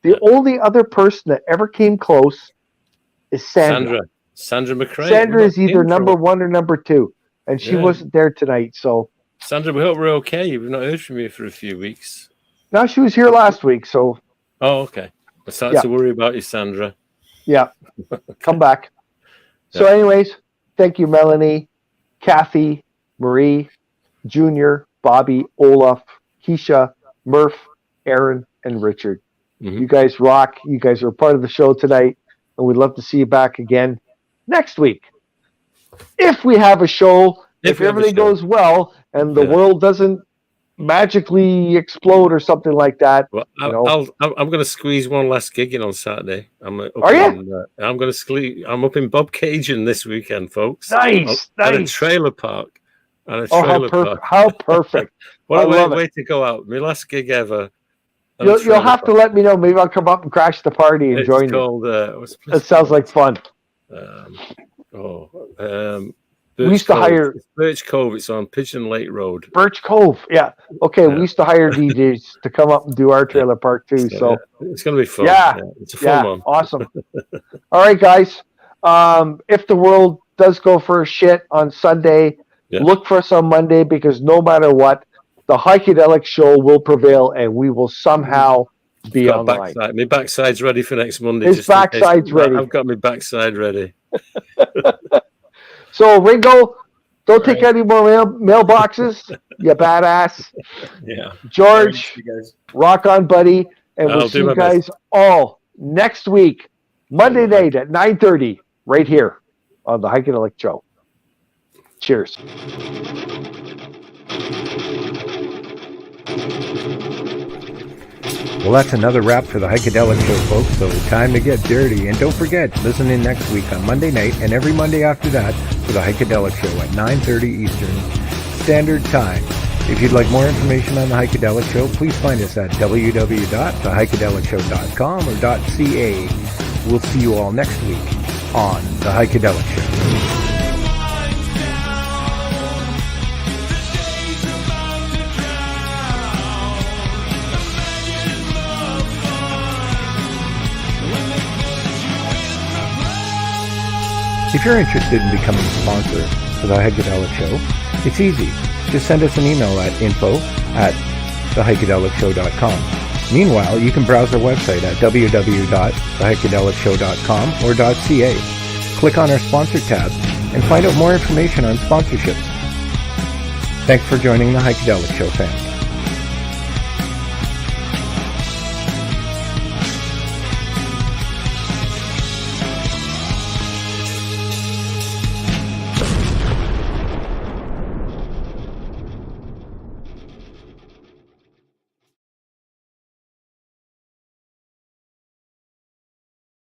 The only other person that ever came close is Sandra. Sandra McRae. Sandra is either number 1 or number 2, and she wasn't there tonight. So, Sandra, we hope we're okay. We've not heard from you for a few weeks. No, she was here last week. So, okay. I started to worry about you, Sandra. Yeah, come back. So, anyways, thank you, Melanie, Kathy, Marie, Junior, Bobby, Olaf, Keisha, Murph, Aaron, and Richard. You guys rock. You guys are part of the show tonight, and we'd love to see you back again next week. If we have a show, if everything goes well and the world doesn't magically explode or something like that. Well, I'm going to squeeze one last gig in on Saturday. Are you? I'm up in Bob Cajun this weekend, folks. Nice. At a trailer park. How perfect. What a way to go out. My last gig ever. You'll have to let me know. Maybe I'll come up and crash the party and join you. It sounds like fun. We used to hire Birch Cove. It's on Pigeon Lake Road. Birch Cove, yeah. Okay, we used to hire DJs to come up and do our trailer park too. So it's going to be fun. Yeah, it's a fun one. Awesome. All right, guys. If the world does go for a shit on Sunday, look for us on Monday, because no matter what, the Heikadelic show will prevail, and we will somehow be online. My backside's ready for next Monday. His backside's ready. I've got my backside ready. So, Ringo, Don't take any more mailboxes, you badass. Yeah. George, rock on, buddy. And we'll see you guys all next week, Monday night at 9:30, right here on the Heikadelic Show. Cheers. Well, that's another wrap for the Heikadelic Show, folks, so time to get dirty. And don't forget, listen in next week on Monday night and every Monday after that for the Heikadelic Show at 9:30 Eastern Standard Time. If you'd like more information on the Heikadelic Show, please find us at www.theheikedelicshow.com or .ca. We'll see you all next week on the Heikadelic Show. If you're interested in becoming a sponsor for the Heikadelic Show, it's easy. Just send us an email at info@theheikedelicshow.com. Meanwhile, you can browse our website at www.theheikedelicshow.com or .ca. Click on our sponsor tab and find out more information on sponsorships. Thanks for joining the Heikadelic Show, fans.